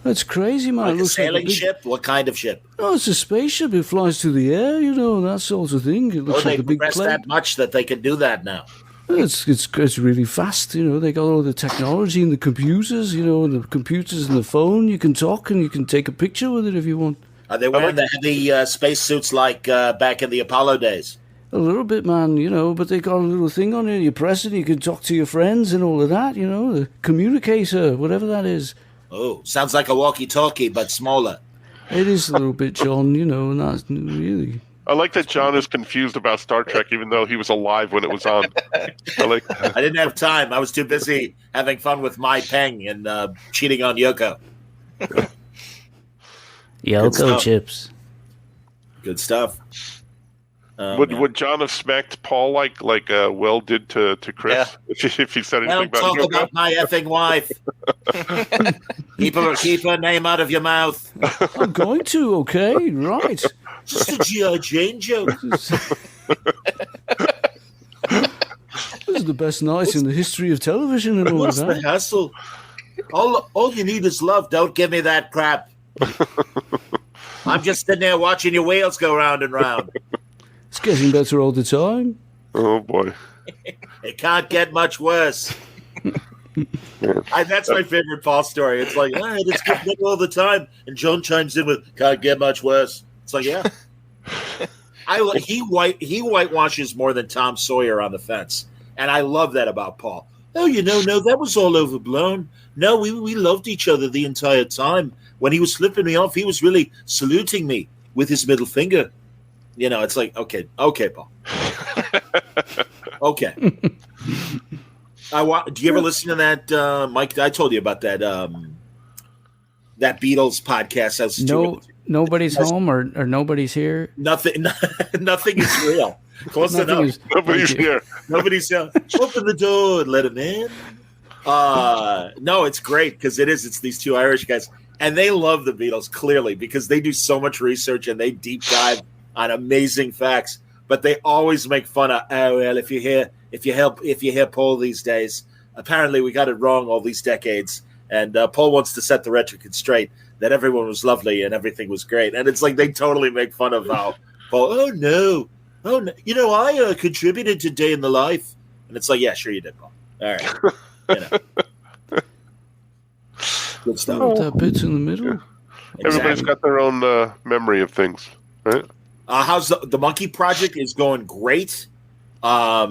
That's crazy, man. Like a sailing ship? What kind of ship? Oh, it's a spaceship. It flies through the air, that sort of thing. It looks like a big plane. That much that they can do that now. It's really fast, They got all the technology and the computers, and the computers and the phone. You can talk and you can take a picture with it if you want. Are they wearing the heavy spacesuits like back in the Apollo days? A little bit, man, but they got a little thing on it. You press it, you can talk to your friends and all of that, the communicator, whatever that is. Oh, sounds like a walkie-talkie, but smaller. It is a little bit, John, and that's really... I like that John is confused about Star Trek, even though he was alive when it was on. I didn't have time. I was too busy having fun with Mai Peng and cheating on Yoko. Yoko chips. Good stuff. Would John have smacked Paul like Will did to Chris if he said anything Don't talk about my effing wife. keep her name out of your mouth. I'm going to. Okay, right. Just a G.I. Jane joke. This is the best night in the history of television and all What's that. the hassle? All you need is love. Don't give me that crap. I'm just sitting there watching your wheels go round and round. It's getting better all the time. Oh boy, it can't get much worse. That's my favorite Paul story. It's like, it's getting better all the time, and Joan chimes in with, "Can't get much worse." It's like, yeah. He whitewashes more than Tom Sawyer on the Fence, and I love that about Paul. Oh, no, that was all overblown. No, we loved each other the entire time. When he was flipping me off, he was really saluting me with his middle finger. It's like, okay, Paul. Okay. Do you ever listen to that, Mike? I told you about that that Beatles podcast. No, nobody's home or nobody's here. Nothing is real. Close enough. Nobody's here. Nobody's here. Open the door and let him in. No, it's great because it's these two Irish guys, and they love the Beatles clearly because they do so much research and they deep dive on amazing facts. But they always make fun of, if you hear Paul these days, apparently we got it wrong all these decades, and Paul wants to set the record straight that everyone was lovely and everything was great, and it's like they totally make fun of how Paul. Oh no, I contributed to Day in the Life, and it's like, yeah, sure you did, Paul. All right, good stuff. That bit's in the middle. Exactly. Everybody's got their own memory of things, right? How's the Monkey Project is going great. I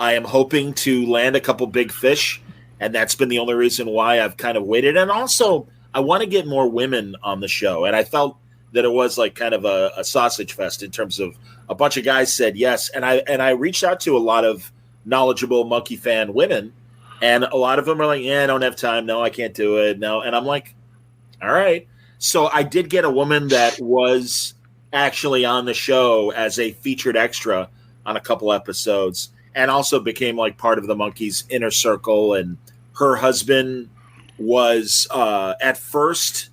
am hoping to land a couple big fish, and that's been the only reason why I've kind of waited. And also, I want to get more women on the show, and I felt that it was like kind of a sausage fest in terms of a bunch of guys said yes, and I reached out to a lot of knowledgeable Monkey fan women, and a lot of them are like, I don't have time. No, I can't do it. No, and I'm like, all right. So I did get a woman that was actually on the show as a featured extra on a couple episodes, and also became like part of the Monkeys inner circle. And her husband was at first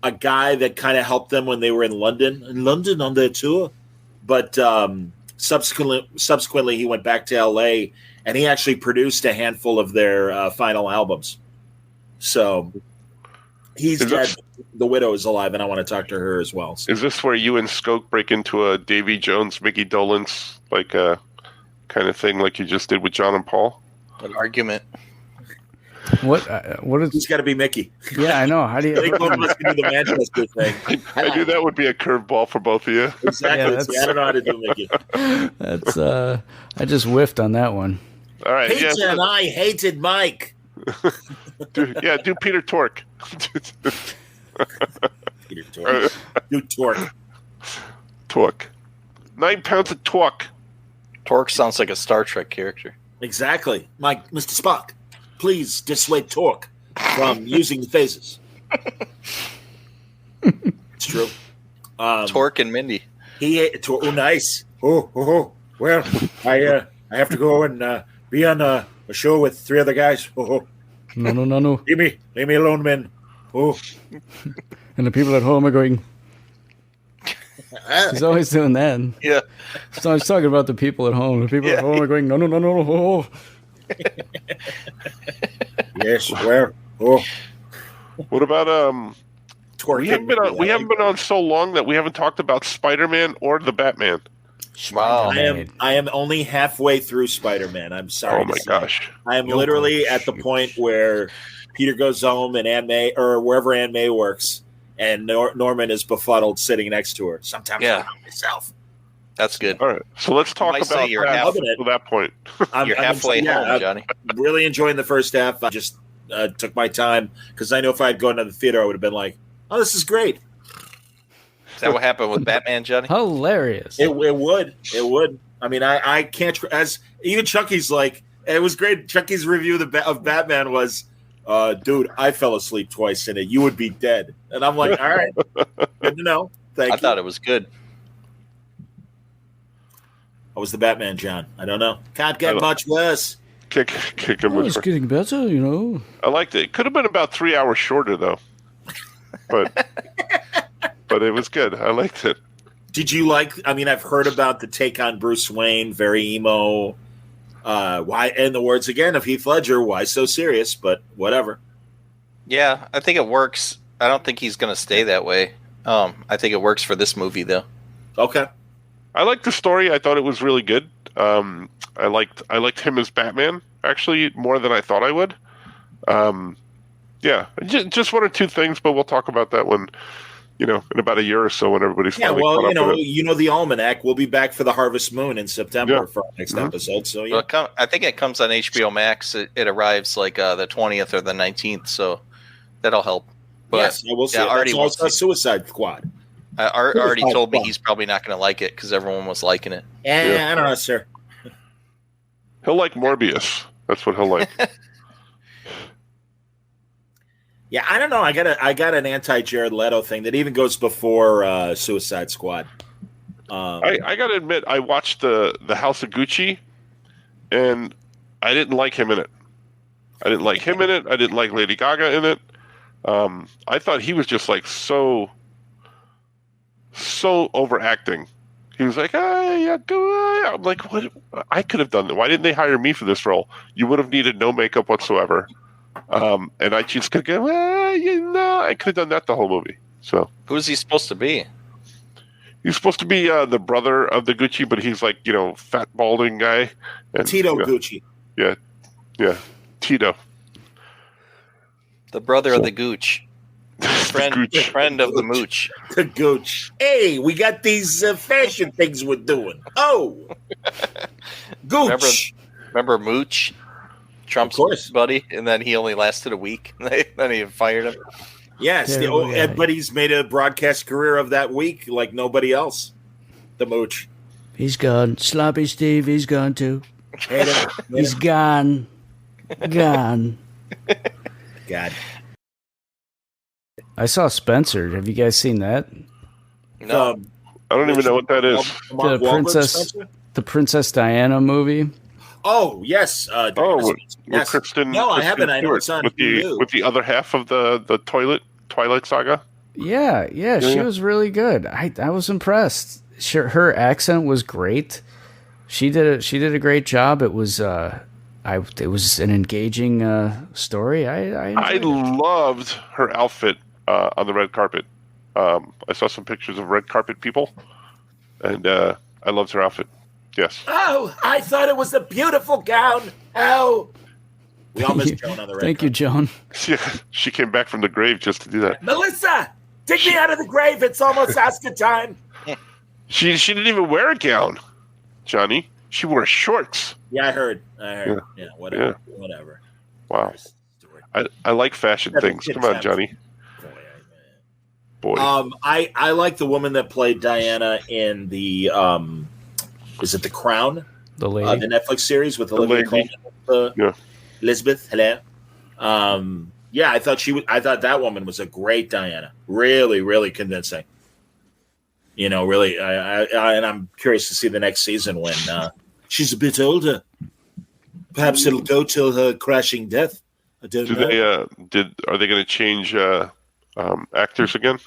a guy that kind of helped them when they were in London on their tour, but subsequently he went back to LA, and he actually produced a handful of their final albums. So he's dead. The widow is alive, and I want to talk to her as well. So. Is this where you and Skoke break into a Davy Jones, Mickey Dolenz kind of thing, like you just did with John and Paul? An argument. What is? He's got to be Mickey. Yeah, I know. How do you? I think one of us can do the Manchester thing. I knew that would be a curveball for both of you. Exactly. Yeah, I don't know how to do Mickey. That's I just whiffed on that one. All right. Peter and I hated Mike. Do Peter Tork. Peter Tork. Do Tork. Tork. 9 pounds of torque. Torque sounds like a Star Trek character. Exactly. Mr. Spock, please dissuade Torque from using the phases. It's true. Torque and Mindy. Oh, nice. Oh. Well, I have to go and be on a show with 3 other guys. Oh. No. Leave me alone, men. Oh. And the people at home are going. He's always doing that. Yeah. So I was talking about the people at home. The people at home are going, no. Oh. Yes, well. Oh. What about we haven't been on so long that we haven't talked about Spider-Man or the Batman. Wow. I am only halfway through Spider-Man. I'm sorry. Oh my gosh. I am literally at the point where Peter goes home and Aunt May, or wherever Aunt May works, and Norman is befuddled sitting next to her. Sometimes I know myself. That's good. All right. So let's talk about that point. You're halfway home, Johnny. I'm really enjoying the first half. I just took my time because I know if I had gone to the theater, I would have been like, oh, this is great. Is that what happened with Batman, Johnny? Hilarious. It would. I mean, I can't, as even Chucky's like, it was great. Chucky's review of Batman was, dude, I fell asleep twice in it. You would be dead. And I'm like, all right, good to know. Thank you. I thought it was good. How was the Batman, John? I don't know. Can't get much worse. Kick him. It's getting better, you know. I liked it. It could have been about 3 hours shorter, though. But it was good. I liked it. Did you like? I mean, I've heard about the take on Bruce Wayne, very emo. Why? In the words again of Heath Ledger, why so serious? But whatever. Yeah, I think it works. I don't think he's going to stay that way. I think it works for this movie, though. Okay. I liked the story. I thought it was really good. I liked him as Batman actually more than I thought I would. Yeah, just one or two things, but we'll talk about that when, in about a year or so when everybody's finally caught up with it. The Almanac. We'll be back for the Harvest Moon in September for our next episode. So yeah, well, I think it comes on HBO Max. It arrives like the 20th or the 19th, so that'll help. But yes, I will see. That's also Suicide Squad. Already told me he's probably not going to like it because everyone was liking it. I don't know, sir. He'll like Morbius. That's what he'll like. Yeah, I don't know. I got an anti-Jared Leto thing that even goes before Suicide Squad. I got to admit, I watched the House of Gucci, and I didn't like him in it. I didn't like him in it. I didn't like Lady Gaga in it. I thought he was just like so overacting. He was like, yeah, go. I'm like, what? I could have done that. Why didn't they hire me for this role? You would have needed no makeup whatsoever. And I just could go, I could have done that the whole movie. So who is he supposed to be? He's supposed to be the brother of the Gucci, but he's like, fat balding guy. And, Tito Gucci. Yeah, Tito. The brother of the Gooch. Friend of the mooch. The Gooch. Hey, we got these fashion things we're doing. Oh, Gooch. Remember Mooch? Trump's buddy, and then he only lasted a week. Then he fired him. Yes, but he's made a broadcast career of that week like nobody else. The Mooch. He's gone. Sloppy Steve, he's gone too. He's gone. Gone. God. I saw Spencer. Have you guys seen that? No. I don't even know what that is. The Princess Diana movie. Oh, yes. With Kristen. No, I haven't. I know it's on with the other half of the Twilight saga. Yeah. She was really good. I was impressed. Her accent was great. She did a great job. It was it was an engaging story. I loved her outfit on the red carpet. I saw some pictures of red carpet people, and I loved her outfit. Yes. Oh, I thought it was a beautiful gown. Oh. We all missed Joan on the red Thank you, Joan. She came back from the grave just to do that. Melissa, dig me out of the grave. It's almost Oscar time. She didn't even wear a gown, Johnny. She wore shorts. Yeah, I heard. Yeah, whatever. Wow. I like fashion things. Come on, Johnny. Boy. I like the woman that played Diana in the is it The Crown? The lady, the Netflix series with Olivia Colman, Elizabeth. Hello. I thought that woman was a great Diana. Really, really convincing. Really. And I'm curious to see the next season when she's a bit older. Perhaps it'll go till her crashing death. I don't know. Are they going to change actors again?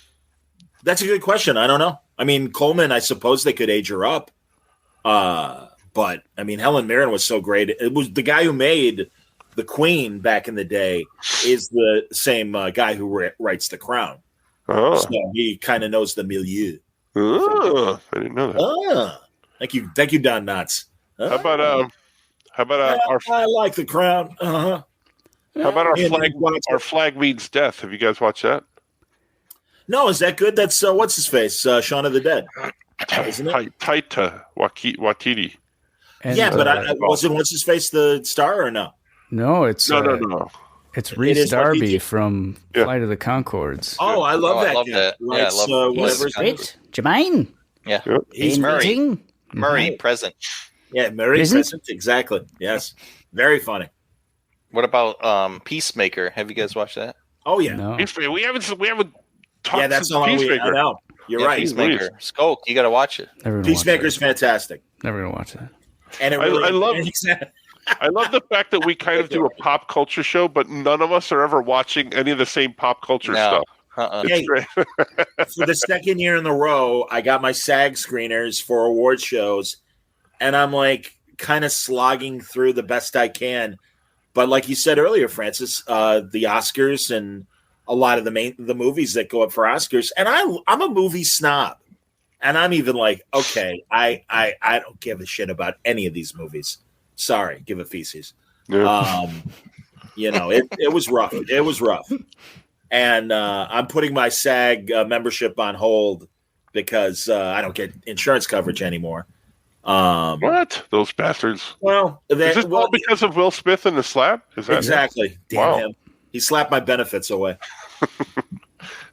That's a good question. I don't know. I mean, Coleman, I suppose they could age her up. But I mean, Helen Mirren was so great. It was the guy who made the Queen back in the day is the same guy who writes The Crown. Oh. So he kind of knows the milieu. Oh, I didn't know that. Thank you, Don Knotts. How about I like The Crown. How about our flag means death? Have you guys watched that? No, is that good? That's what's his face, Shaun of the Dead, isn't it? Taika Waititi. And, but wasn't what's his face the star or no? No, it's no. It's Rhys Darby from Flight of the Conchords. Oh, I love that. I love that. Great, Jermaine. Yeah, he's Murray present. Yeah, Murray present. Exactly. Yes, very funny. What about Peacemaker? Have you guys watched that? Oh yeah, no. We haven't talked. Yeah, that's all I know. You're right. Peacemaker. Skulk, you got to watch it. Peacemaker's fantastic. Never gonna watch that. And it really, I love the fact that we kind of do a pop culture show, but none of us are ever watching any of the same pop culture stuff. Hey, for the second year in a row, I got my SAG screeners for award shows, and I'm like kind of slogging through the best I can. But like you said earlier, Francis, the Oscars and a lot of the movies that go up for Oscars, and I'm a movie snob, and I'm even like, okay, I don't give a shit about any of these movies. Sorry, give a feces. Yeah. It was rough. It was rough. And I'm putting my SAG membership on hold because I don't get insurance coverage anymore. What? Those bastards. Well, is this all because of Will Smith and the slap? Is that exactly? Damn him. He slapped my benefits away.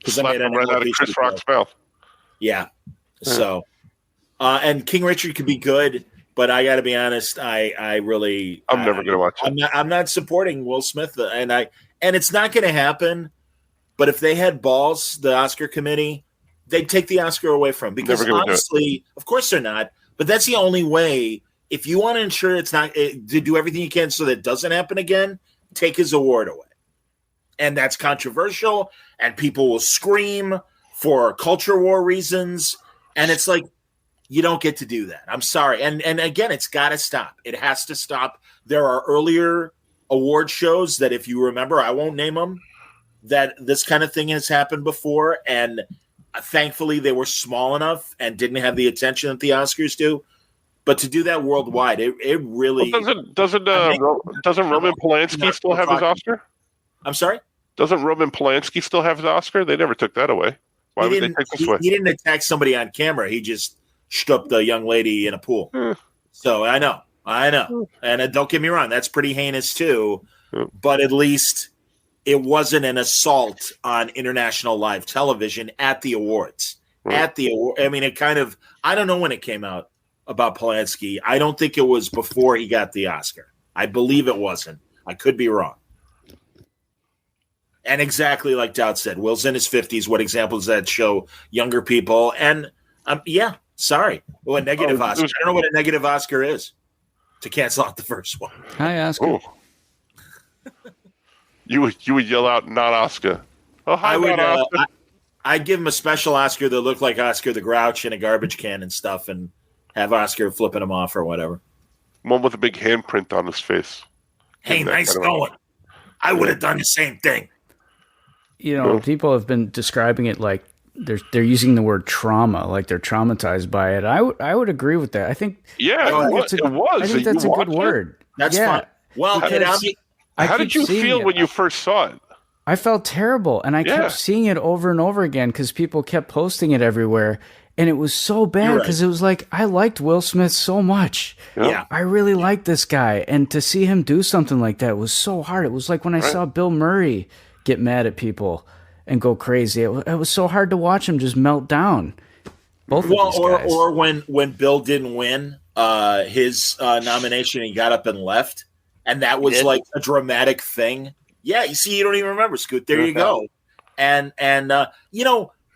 Slapped him right out of Chris Rock's mouth. Yeah. So, and King Richard could be good, but I got to be honest. I'm never going to watch it. I'm not supporting Will Smith, and it's not going to happen. But if they had balls, the Oscar committee, they'd take the Oscar away from him. Because honestly, of course they're not. But that's the only way. If you want to ensure it's not to do everything you can so that it doesn't happen again, take his award away. And that's controversial, and people will scream for culture war reasons. And it's like, you don't get to do that. I'm sorry. And again, it's got to stop. It has to stop. There are earlier award shows that, if you remember, I won't name them, that this kind of thing has happened before. And thankfully they were small enough and didn't have the attention that the Oscars do. But to do that worldwide, it really doesn't Roman Polanski still have his Oscar? I'm sorry? Doesn't Roman Polanski still have his Oscar? They never took that away. Why would they take this away? He didn't attack somebody on camera. He just stooped a young lady in a pool. So I know. And don't get me wrong, that's pretty heinous too. But at least it wasn't an assault on international live television at the awards. I mean, it kind of, I don't know when it came out about Polanski. I don't think it was before he got the Oscar. I believe it wasn't. I could be wrong. And exactly like Dowd said, Will's in his 50s. What examples that show younger people? And sorry. Well, a negative Oscar. I don't know what a negative Oscar is, to cancel out the first one. Hi, Oscar. You would yell out, not Oscar. Oh, hi, Oscar. I'd give him a special Oscar that looked like Oscar the Grouch in a garbage can and stuff, and have Oscar flipping him off or whatever. One with a big handprint on his face. Hey, nice going. I would have done the same thing. People have been describing it like they're using the word trauma, like they're traumatized by it. I would agree with that. I think it was. I think that's a good word. That's fine. Well, how did you feel when you first saw it? I felt terrible, and I kept seeing it over and over again because people kept posting it everywhere, and it was so bad because it was like, I liked Will Smith so much. Yeah. I really liked this guy, and to see him do something like that was so hard. It was like when I saw Bill Murray get mad at people and go crazy. It was so hard to watch him just melt down. Both of these guys. Or when Bill didn't win his nomination, he got up and left, and that was like a dramatic thing. Yeah, you see, you don't even remember, Scoot. There you go. And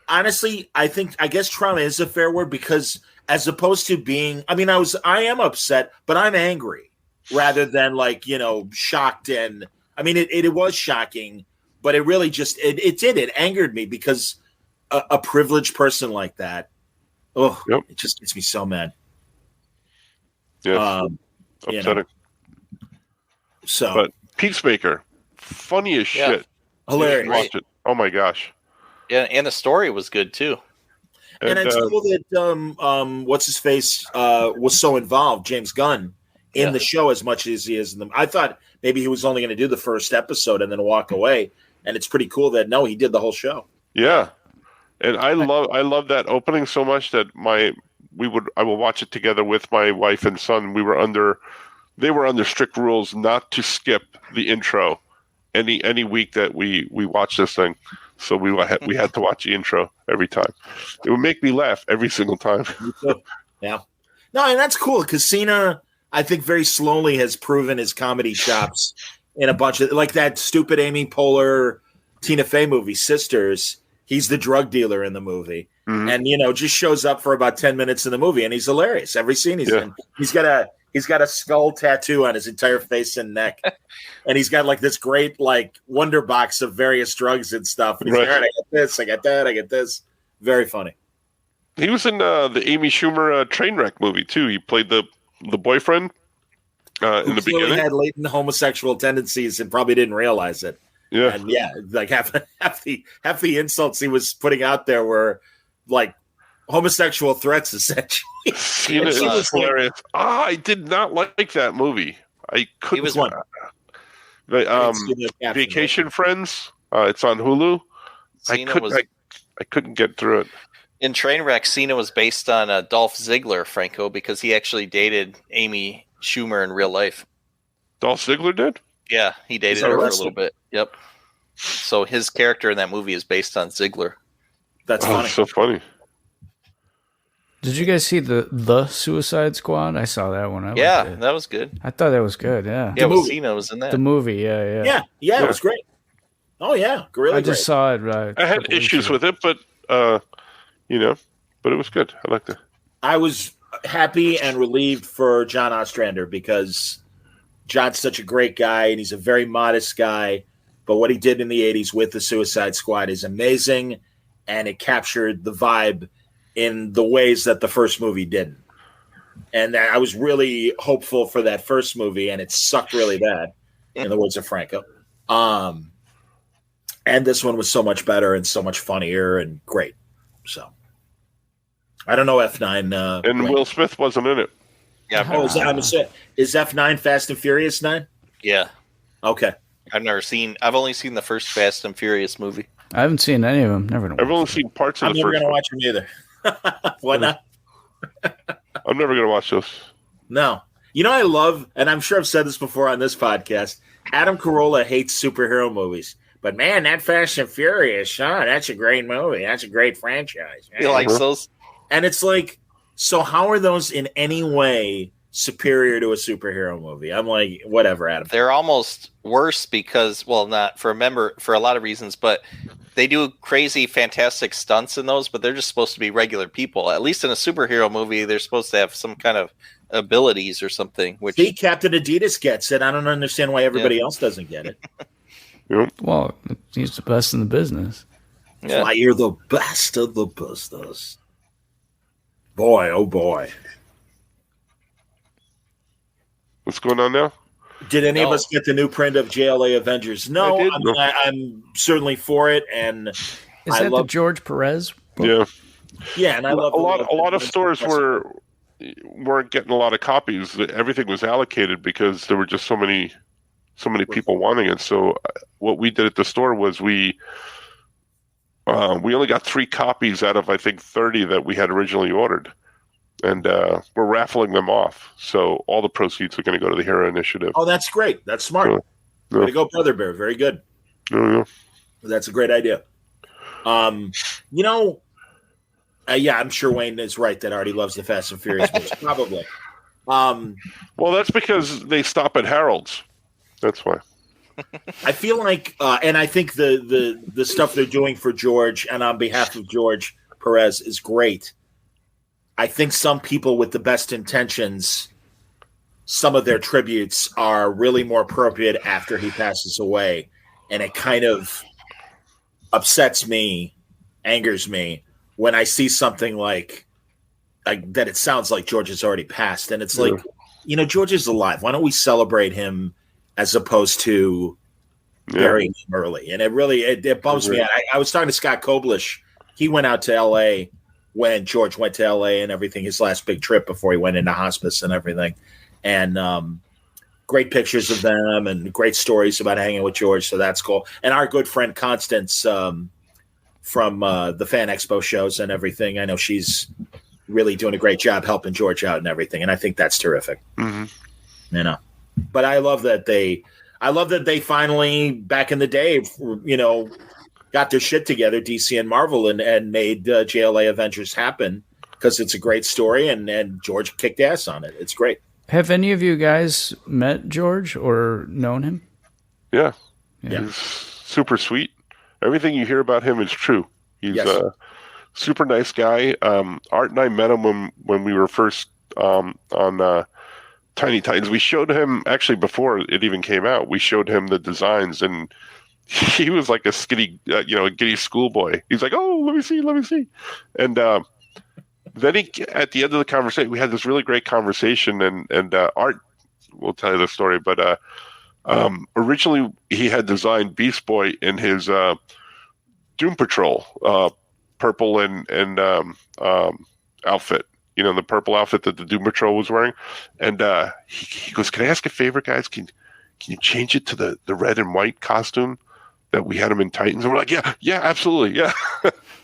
honestly, I guess trauma is a fair word, because as opposed to being, I am upset, but I'm angry rather than shocked. And I mean, it was shocking, but it really just, it angered me because a privileged person like that, it just gets me so mad. Yeah. Upsetting. But Peacemaker, funny as shit. Hilarious. Watch it. Oh my gosh. Yeah, and the story was good too. And it's cool that what's his face was so involved, James Gunn, in the show as much as he is in them. I thought maybe he was only going to do the first episode and then walk away. And it's pretty cool that he did the whole show. Yeah, and I love that opening so much that I will watch it together with my wife and son. They were under strict rules not to skip the intro any week that we watch this thing. So we had to watch the intro every time. It would make me laugh every single time. Yeah, no, and that's cool because Cena, I think, very slowly has proven his comedy chops. In a bunch of, like that stupid Amy Poehler, Tina Fey movie, Sisters. He's the drug dealer in the movie. and just shows up for about 10 minutes in the movie, and he's hilarious every scene he's in. He's got a skull tattoo on his entire face and neck, and he's got like this great like wonder box of various drugs and stuff. And he's like, all right, I get this, I get that, I get this. Very funny. He was in the Amy Schumer Trainwreck movie too. He played the boyfriend in the beginning. Had latent homosexual tendencies and probably didn't realize it. Yeah, and like half the insults he was putting out there were like homosexual threats, essentially. Cena is hilarious. I did not like that movie. I couldn't. He was one. Vacation Friends. It's on Hulu. I couldn't get through it. In Trainwreck, Cena was based on Dolph Ziggler, Franco, because he actually dated Amy Schumer in real life. Dolph Ziggler did? Yeah, he dated her for a little bit. Yep. So his character in that movie is based on Ziggler. That's funny. So funny. Did you guys see the Suicide Squad? I saw that one. That was good. I thought that was good. Yeah. Yeah, Cena was in that. The movie. Yeah. Yeah, it was great. Oh yeah, really. I just saw it. I had issues with it, but but it was good. I liked it. I was happy and relieved for John Ostrander because John's such a great guy and he's a very modest guy. But what he did in the 80s with the Suicide Squad is amazing, and it captured the vibe in the ways that the first movie didn't. And I was really hopeful for that first movie, and it sucked really bad, in the words of Franco. And this one was so much better and so much funnier and great. So, I don't know, F9. And Will Smith wasn't in it. Yeah. Is F9 Fast and Furious 9? Yeah. Okay. I've only seen the first Fast and Furious movie. I haven't seen any of them. I've only seen parts of the first one. I'm never going to watch them either. Why not? I'm never going to watch those. No. I love, and I'm sure I've said this before on this podcast, Adam Carolla hates superhero movies. But man, that Fast and Furious, that's a great movie. That's a great franchise. He likes those. And it's like, so how are those in any way superior to a superhero movie? I'm like, whatever, Adam. They're almost worse because, not for a lot of reasons, but they do crazy, fantastic stunts in those, but they're just supposed to be regular people. At least in a superhero movie, they're supposed to have some kind of abilities or something. Which See, Captain Adidas gets it. I don't understand why everybody else doesn't get it. Well, he's the best in the business. Yeah. Why, you're the best of the business. Boy, oh boy. What's going on now? Did any of us get the new print of JLA Avengers? No, I'm certainly for it. And is that the George Perez book? Yeah, and I love a lot of stores weren't getting a lot of copies. Everything was allocated because there were just so many people wanting it. So what we did at the store was we only got 3 copies out of I think 30 that we had originally ordered. And we're raffling them off. So all the proceeds are going to go to the Hero Initiative. Oh, that's great. That's smart. Way to go, Brother Bear. Very good. That's a great idea. I'm sure Wayne is right that Artie loves the Fast and Furious movies. Probably. Well, that's because they stop at Harold's. That's why. I feel like, and I think the stuff they're doing for George and on behalf of George Perez is great. I think some people with the best intentions, some of their tributes are really more appropriate after he passes away. And it kind of upsets me, angers me, when I see something like that. It sounds like George has already passed. And it's like, George is alive. Why don't we celebrate him as opposed to burying him early? And it bums me out. I was talking to Scott Koblish. He went out to L.A. when George went to L.A. and everything, his last big trip before he went into hospice and everything. And great pictures of them and great stories about hanging with George, so that's cool. And our good friend Constance from the Fan Expo shows and everything, I know she's really doing a great job helping George out and everything, and I think that's terrific. Mm-hmm. But I love that they finally, back in the day, got their shit together, DC and Marvel, and made JLA Avengers happen because it's a great story, and George kicked ass on it. It's great. Have any of you guys met George or known him? Yeah. He's super sweet. Everything you hear about him is true. He's super nice guy. Art and I met him when we were first on Tiny Titans. We showed him, actually before it even came out, we showed him the designs, and he was like a skinny, a giddy schoolboy. He's like, "Oh, let me see," and then at the end of the conversation, we had this really great conversation, and Art will tell you the story, but originally he had designed Beast Boy in his Doom Patrol purple and outfit. The purple outfit that the Doom Patrol was wearing. And he goes, "Can I ask a favor, guys? Can you change it to the red and white costume that we had him in Titans?" And we're like, yeah, absolutely, yeah.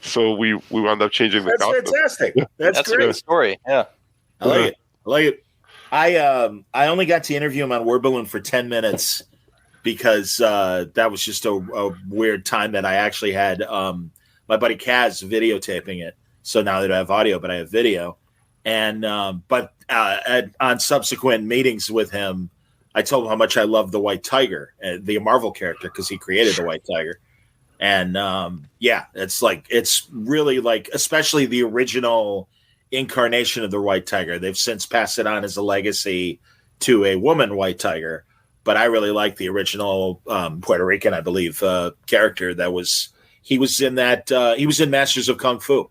So we wound up changing the costume. That's fantastic. That's great. A good story. Yeah. I like it. I only got to interview him on Word Balloon for 10 minutes because that was just a weird time that I actually had my buddy Kaz videotaping it. So now that I have audio, but I have video. And but on subsequent meetings with him, I told him how much I love the White Tiger, the Marvel character, because he created the White Tiger. And it's really like, especially the original incarnation of the White Tiger. They've since passed it on as a legacy to a woman White Tiger, but I really like the original Puerto Rican, I believe, character he was in Masters of Kung Fu.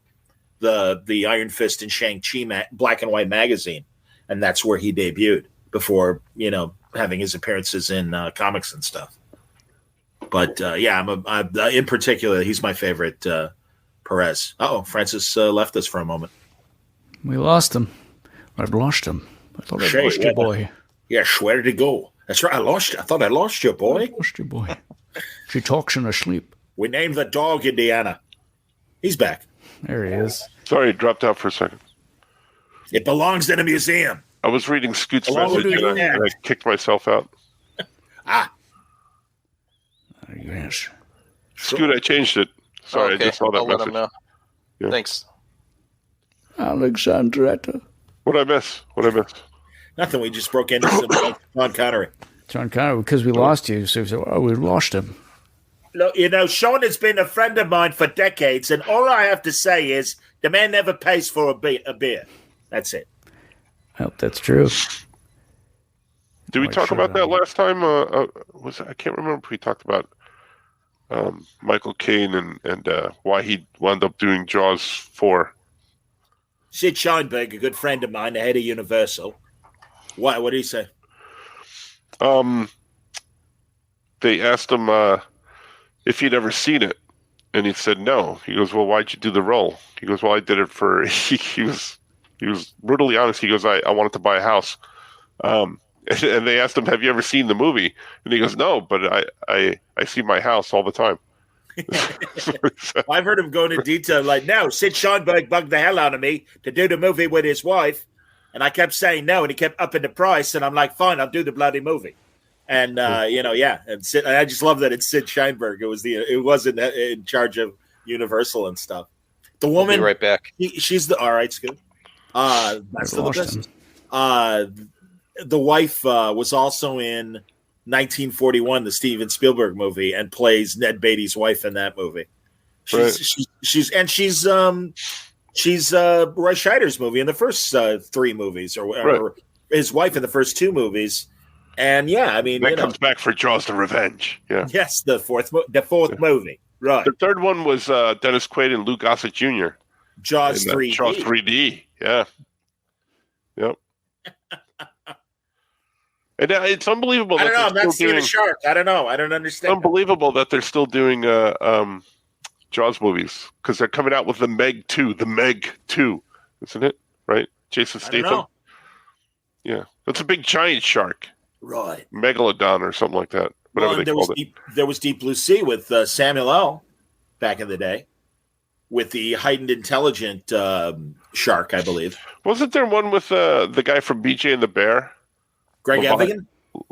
The Iron Fist and Shang-Chi black and white magazine, and that's where he debuted before having his appearances in comics and stuff. But I'm in particular, he's my favorite. Perez. Francis left us for a moment. We lost him. I've lost him. I thought I lost you, boy. Yeah, where did he go? That's right. I thought I lost you, boy. I lost you, boy. She talks in her sleep. We named the dog Indiana. He's back. There he is. Sorry, it dropped out for a second. It belongs in a museum. I was reading Scoot's message and I kicked myself out. Yes. Scoot, I changed it. Sorry, okay. I just saw that I'll message. let him know. Yeah. Thanks. Alexandretta. What'd I miss? Nothing. We just broke into some John Connery. John Connery, because we lost you. So we said, we lost him. Look, Sean has been a friend of mine for decades, and all I have to say is the man never pays for a beer. That's it. Well, that's true. Did we talk about that last time? I can't remember if we talked about Michael Caine and why he wound up doing Jaws 4. Sid Sheinberg, a good friend of mine, the head of Universal. What did he say? They asked him if he'd ever seen it, and he said no. He goes, "Well, why'd you do the role?" He goes, "Well, I did it for." He was brutally honest. He goes, "I wanted to buy a house." And they asked him, "Have you ever seen the movie?" And he goes, "No, but I see my house all the time." I've heard him go into detail like, "No, Sid Sheinberg bugged the hell out of me to do the movie with his wife, and I kept saying no, and he kept upping the price, and I'm like, fine, I'll do the bloody movie." And and Sid, I just love that it's Sid Sheinberg. It wasn't in charge of Universal and stuff. The woman, I'll be right back. She's all right. It's good. That's the business. The wife was also in 1941, the Steven Spielberg movie, and plays Ned Beatty's wife in that movie. She's Roy Scheider's movie in the first 3 movies, or his wife in the first 2 movies. And that comes back for Jaws: The Revenge. Yeah. Yes, the fourth movie. Right. The third one was Dennis Quaid and Lou Gossett Jr. Jaws 3D. Jaws 3D. Yeah. Yep. And it's unbelievable. I don't know. I'm not seeing a shark. I don't know. I don't understand. Unbelievable that they're still doing Jaws movies, because they're coming out with the Meg 2. The Meg 2, isn't it? Right? Jason Statham. Yeah, that's a big giant shark. Right. Megalodon or something like that. Whatever they called it. There was Deep Blue Sea with Samuel L. back in the day, with the heightened intelligent shark, I believe. Wasn't there one with the guy from BJ and the Bear? Greg Evigan?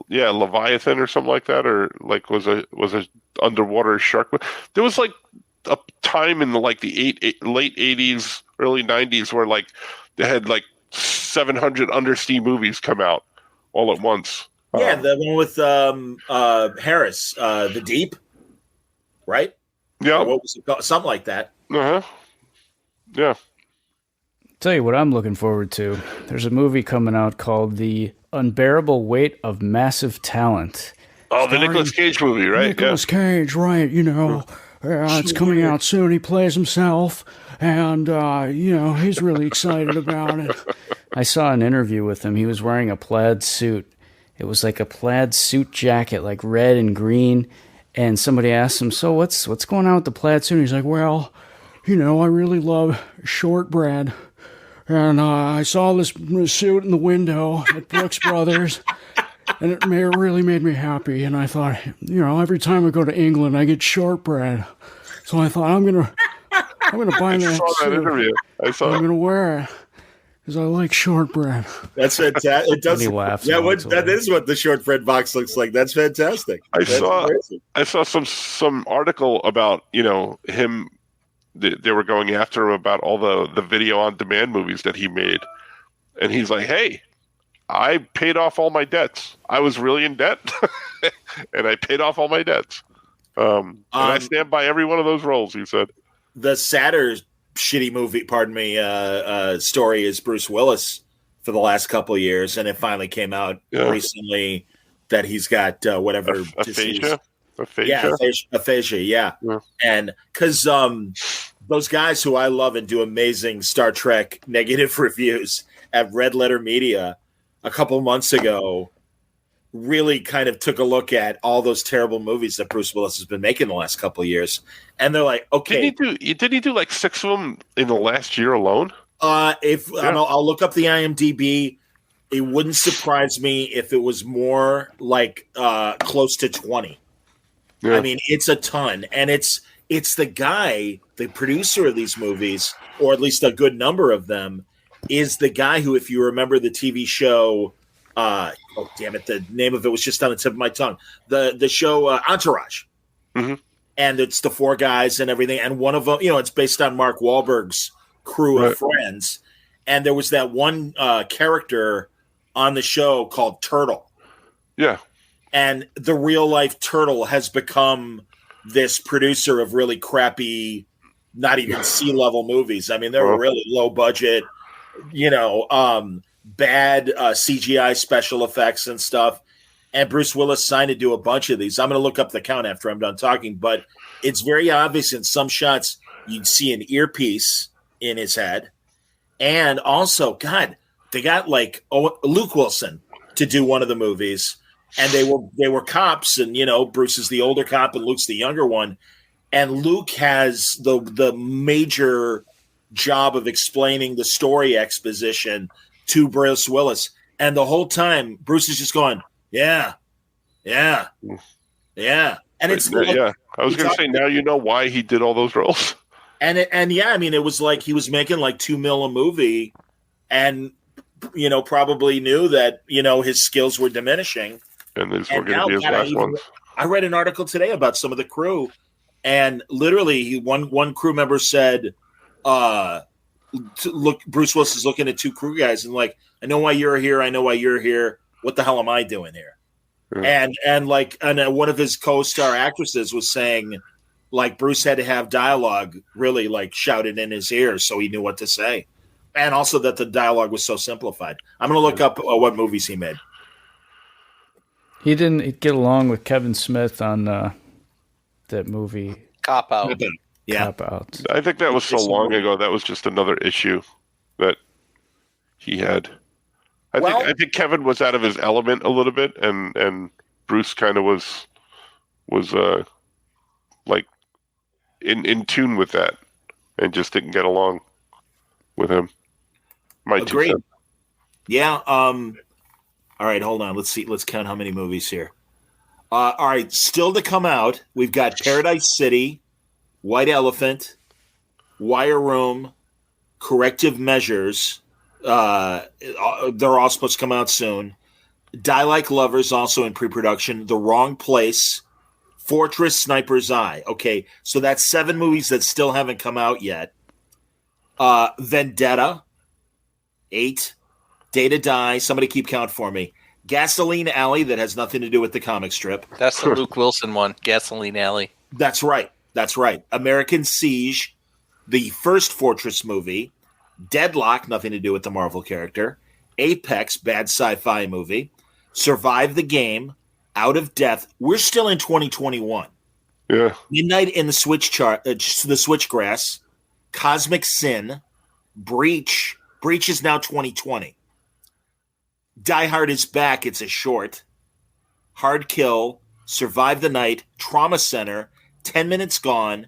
Yeah, Leviathan or something like that, or like was a underwater shark. There was like a time in the late 80s, early 90s where like they had like 700 undersea movies come out all at once. Yeah, the one with Harris, The Deep, right? Yeah. Or what was it called? Something like that. Uh-huh. Yeah. Tell you what I'm looking forward to. There's a movie coming out called The Unbearable Weight of Massive Talent. Oh, the Nicolas Cage movie, right? Nicolas Cage, right, it's coming out soon. He plays himself, and, he's really excited about it. I saw an interview with him. He was wearing a plaid suit. It was like a plaid suit jacket, like red and green, and somebody asked him, so what's going on with the plaid suit? And he's like, well, I really love shortbread. And I saw this suit in the window at Brooks Brothers, and it really made me happy. And I thought, every time I go to England, I get shortbread. So I thought, I'm gonna buy that suit. Interview. I'm gonna wear it because I like shortbread. That's fantastic. It does. Laughs that is what the shortbread box looks like. That's fantastic. I saw some article about him. They were going after him about all the video on demand movies that he made, and he's like, "Hey, I paid off all my debts. I was really in debt, and I paid off all my debts. And I stand by every one of those roles." He said. The sadder shitty movie, story is Bruce Willis for the last couple of years, and it finally came out recently that he's got whatever aphasia. Aphasia, yeah. And because those guys who I love and do amazing Star Trek negative reviews at Red Letter Media a couple months ago really kind of took a look at all those terrible movies that Bruce Willis has been making the last couple of years. And they're like, okay. Didn't he do like 6 of them in the last year alone? I'll look up the IMDb. It wouldn't surprise me if it was more like close to 20. Yeah. I mean, it's a ton, and it's the guy, the producer of these movies, or at least a good number of them, is the guy who, if you remember the TV show, oh damn it, the name of it was just on the tip of my tongue. The show Entourage, and it's the 4 guys and everything, and one of them, it's based on Mark Wahlberg's crew of friends, and there was that one character on the show called Turtle. Yeah. And the real life Turtle has become this producer of really crappy, not even C-level movies. I mean, they're really low budget, bad CGI special effects and stuff. And Bruce Willis signed to do a bunch of these. I'm going to look up the count after I'm done talking, but it's very obvious in some shots you'd see an earpiece in his head. And also, God, they got like Luke Wilson to do one of the movies. And they were cops, and Bruce is the older cop and Luke's the younger one. And Luke has the major job of explaining the story exposition to Bruce Willis. And the whole time Bruce is just going, yeah. And it's I was going to say, now you know why he did all those roles. And it was like he was making like $2 million a movie, and probably knew that his skills were diminishing. And these were going to be his last ones. I read an article today about some of the crew, and literally one crew member said, "Look, Bruce Willis is looking at 2 crew guys and like, I know why you're here. I know why you're here. What the hell am I doing here?" Yeah. And one of his co-star actresses was saying, like, Bruce had to have dialogue really like shouted in his ears so he knew what to say, and also that the dialogue was so simplified. I'm going to look up what movies he made. He didn't get along with Kevin Smith on that movie. Cop Out. Yeah. Cop Out. I think that was so long ago. That was just another issue that he had. I think Kevin was out of his element a little bit, and Bruce kind of was like in tune with that, and just didn't get along with him. Agreed. Yeah. All right, hold on. Let's see. Let's count how many movies here. All right, still to come out, we've got Paradise City, White Elephant, Wire Room, Corrective Measures. They're all supposed to come out soon. Die Like Lovers, also in pre-production. The Wrong Place, Fortress, Sniper's Eye. Okay, so that's 7 movies that still haven't come out yet. Vendetta, 8. Day to Die. Somebody keep count for me. Gasoline Alley, that has nothing to do with the comic strip. That's the Luke Wilson one, Gasoline Alley. That's right. American Siege, the first Fortress movie, Deadlock, nothing to do with the Marvel character, Apex, bad sci-fi movie, Survive the Game, Out of Death. We're still in 2021. Yeah. Midnight in the Switchgrass, Cosmic Sin, Breach. Breach is now 2020. Die Hard is back. It's a short. Hard Kill, Survive the Night, Trauma Center, 10 Minutes Gone.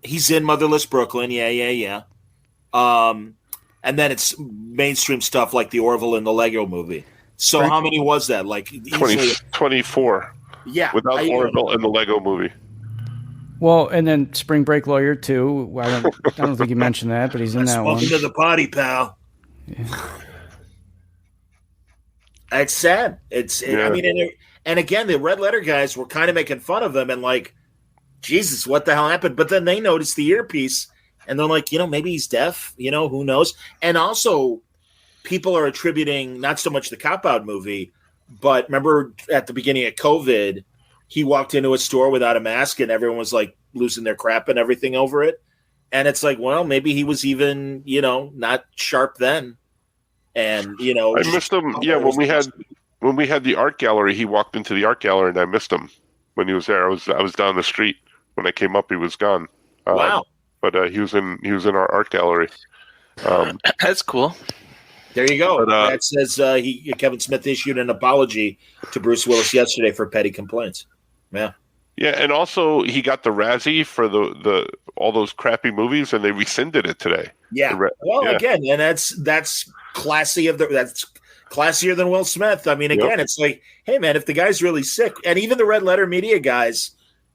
He's in Motherless Brooklyn. Yeah. And then it's mainstream stuff like the Orville and the Lego movie. So how many was that? Like 24. Yeah. Without Orville and the Lego movie. Well, and then Spring Break Lawyer 2. I don't think you mentioned that, but he's in that one. Welcome to the party, pal. Yeah. It's sad. I mean, and again, the Red Letter guys were kind of making fun of him and like, Jesus, what the hell happened? But then they noticed the earpiece and they're like, maybe he's deaf, who knows? And also people are attributing not so much the Cop Out movie, but remember at the beginning of COVID, he walked into a store without a mask and everyone was like losing their crap and everything over it. And it's like, well, maybe he was even, not sharp then. And, I missed him. Yeah. When we had the art gallery, he walked into the art gallery and I missed him when he was there. I was down the street. When I came up, he was gone. Wow! But he was in our art gallery. That's cool. There you go. That says Kevin Smith issued an apology to Bruce Willis yesterday for petty complaints. Yeah. Yeah, and also he got the Razzie for the all those crappy movies, and they rescinded it today. Yeah. Again, and that's classy that's classier than Will Smith. I mean, again, It's like, hey man, if the guy's really sick, and even the Red Letter Media guys,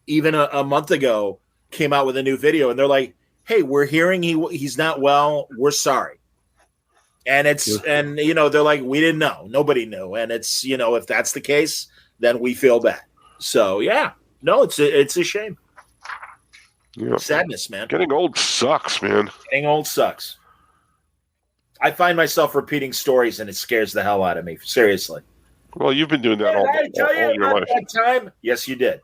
even a month ago, came out with a new video, and they're like, hey, we're hearing he's not well. We're sorry. And and they're like, we didn't know. Nobody knew. And it's, if that's the case, then we feel bad. So yeah, no, it's a shame. Yeah. Sadness, man. Getting old sucks, man. Getting old sucks. I find myself repeating stories and it scares the hell out of me. Seriously. Well, you've been doing that all your life. That time? Yes, you did.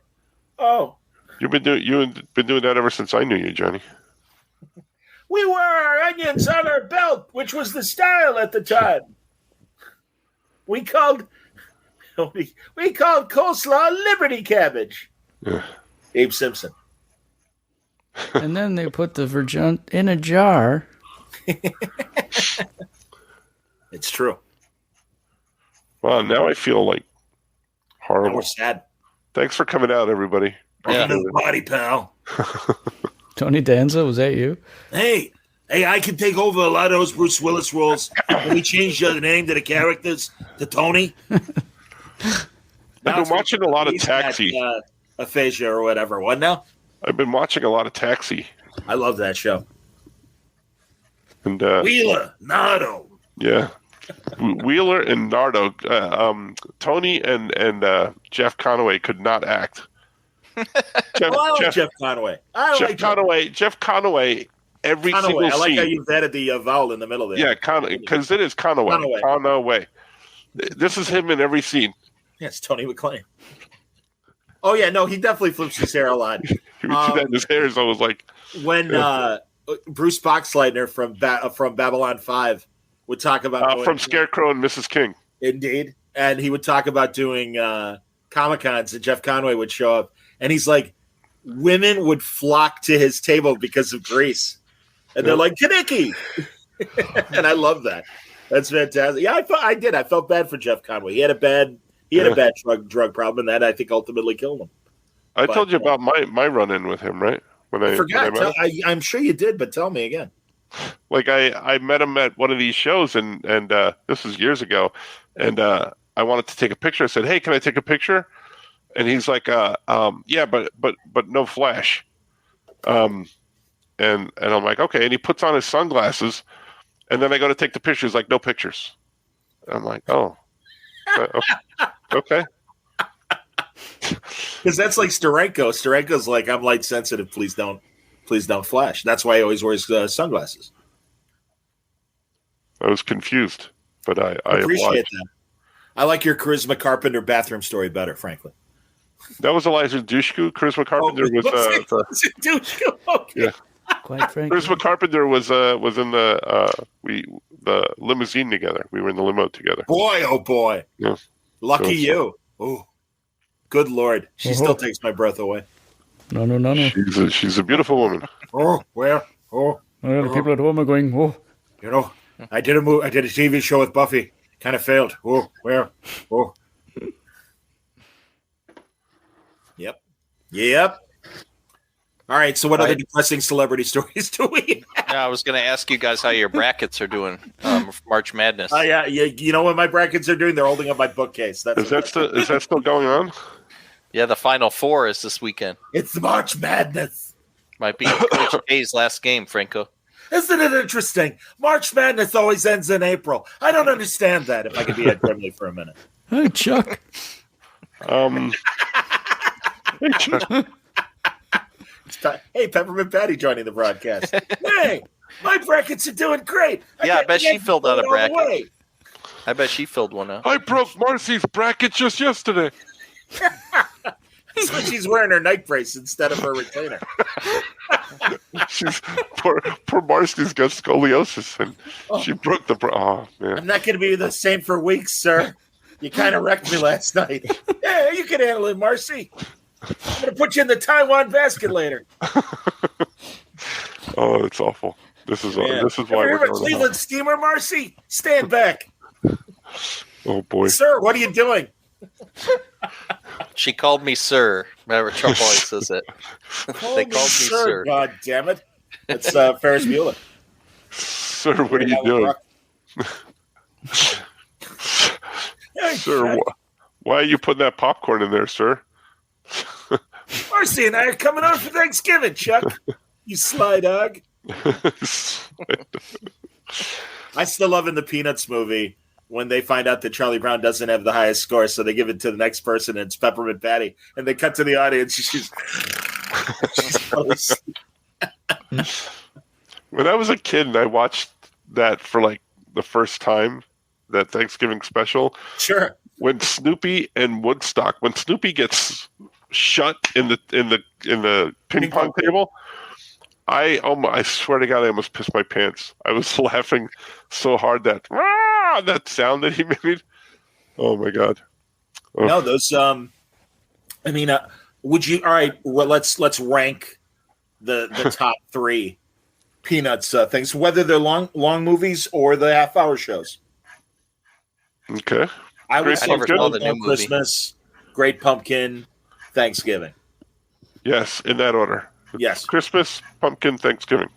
Oh. You've been doing that ever since I knew you, Johnny. We wore our onions on our belt, which was the style at the time. We called coleslaw Liberty cabbage. Yeah. Abe Simpson. And then they put the Virgin in a jar. It's true. Well, now I feel like horrible. Now we're sad. Thanks for coming out, everybody. Welcome to the party, pal. Tony Danza, was that you? Hey, I can take over a lot of those Bruce Willis roles. Can we change the name to the characters to Tony? I've been watching a lot of Taxi. Aphasia or whatever. What now? I've been watching a lot of Taxi. I love that show. And Wheeler, Nardo. Yeah. Wheeler and Nardo. Tony and Jeff Conaway could not act. I like Jeff Conaway. Jeff Conaway. Every single scene. I like how you've added the vowel in the middle there. Yeah, because it is Conaway. Conaway. This is him in every scene. Yes, Tony McClane. Oh yeah, no, he definitely flips his hair a lot. His hair is always like when Bruce Boxleitner from Babylon 5 would talk about from Scarecrow and Mrs. King. Indeed, and he would talk about doing Comic-Cons, and Jeff Conaway would show up, and he's like, women would flock to his table because of Grease, and they're like, Kaneki! And I love that. That's fantastic. Yeah, I did. I felt bad for Jeff Conaway. He had a bad drug problem, and that I think ultimately killed him. I told you about my run-in with him, right? I forgot. I'm sure you did, but tell me again. Like I met him at one of these shows, and this was years ago, and I wanted to take a picture. I said, "Hey, can I take a picture?" And he's like, "Yeah, but no flash." And I'm like, "Okay." And he puts on his sunglasses, and then I go to take the picture. He's like, "No pictures." I'm like, "Oh, okay." Because that's like Steranko. Steranko's like, I'm light sensitive. Please don't flash. That's why he always wears sunglasses. I was confused, but I appreciate that. I like your Charisma Carpenter bathroom story better, frankly. That was Eliza Dushku. Charisma Carpenter was Dushku. Okay. Yeah. Quite frankly. Charisma Carpenter was in the limousine together. We were in the limo together. Boy, oh boy. Yeah. Lucky you. Oh, good Lord. She still takes my breath away. No. She's a beautiful woman. Oh, where? Oh. Well, the people at home are going, oh. You know, I did a TV show with Buffy. Kind of failed. Oh, where? Oh. Yep. All right, so what other depressing celebrity stories do we have? Yeah, I was going to ask you guys how your brackets are doing for March Madness. Yeah. You know what my brackets are doing? They're holding up my bookcase. Is that still going on? Yeah, the Final Four is this weekend. It's March Madness. Might be Coach K's last game, Franco. Isn't it interesting? March Madness always ends in April. I don't understand that, if I could be Ed Grimley for a minute. Hey, Chuck. Hey, Peppermint Patty joining the broadcast. Hey, my brackets are doing great. I bet she filled out a bracket. I bet she filled one out. I broke Marcy's bracket just yesterday. That's why she's wearing her night brace instead of her retainer. She's poor Marcy's got scoliosis, and she broke the. Oh man! I'm not going to be the same for weeks, sir. You kind of wrecked me last night. Yeah, you can handle it, Marcy. I'm going to put you in the Taiwan basket later. Oh, it's awful. This is why we're going. Cleveland Steamer, Marcy, stand back. Oh boy, sir, what are you doing? She called me sir. Whenever Trump always says it. They called me sir. God damn it! It's Ferris Bueller. Sir, what are you doing? Sir, why are you putting that popcorn in there, sir? Marcy and I are coming on for Thanksgiving, Chuck. You sly dog. I still love in the Peanuts movie when they find out that Charlie Brown doesn't have the highest score, so they give it to the next person, and it's Peppermint Patty. And they cut to the audience. She's When I was a kid and I watched that for like the first time, that Thanksgiving special. Sure. When Snoopy and Woodstock, when Snoopy gets shut in the ping pong table, I swear to God, I almost pissed my pants. I was laughing so hard that sound that he made. Oh my God! Oh. No, those. Would you? All right. Well, let's rank the top three Peanuts things, whether they're long movies or the half-hour shows. Okay. I would say never saw the new movie. Christmas, Great Pumpkin, Thanksgiving. Yes, in that order. Yes. Christmas, Pumpkin, Thanksgiving.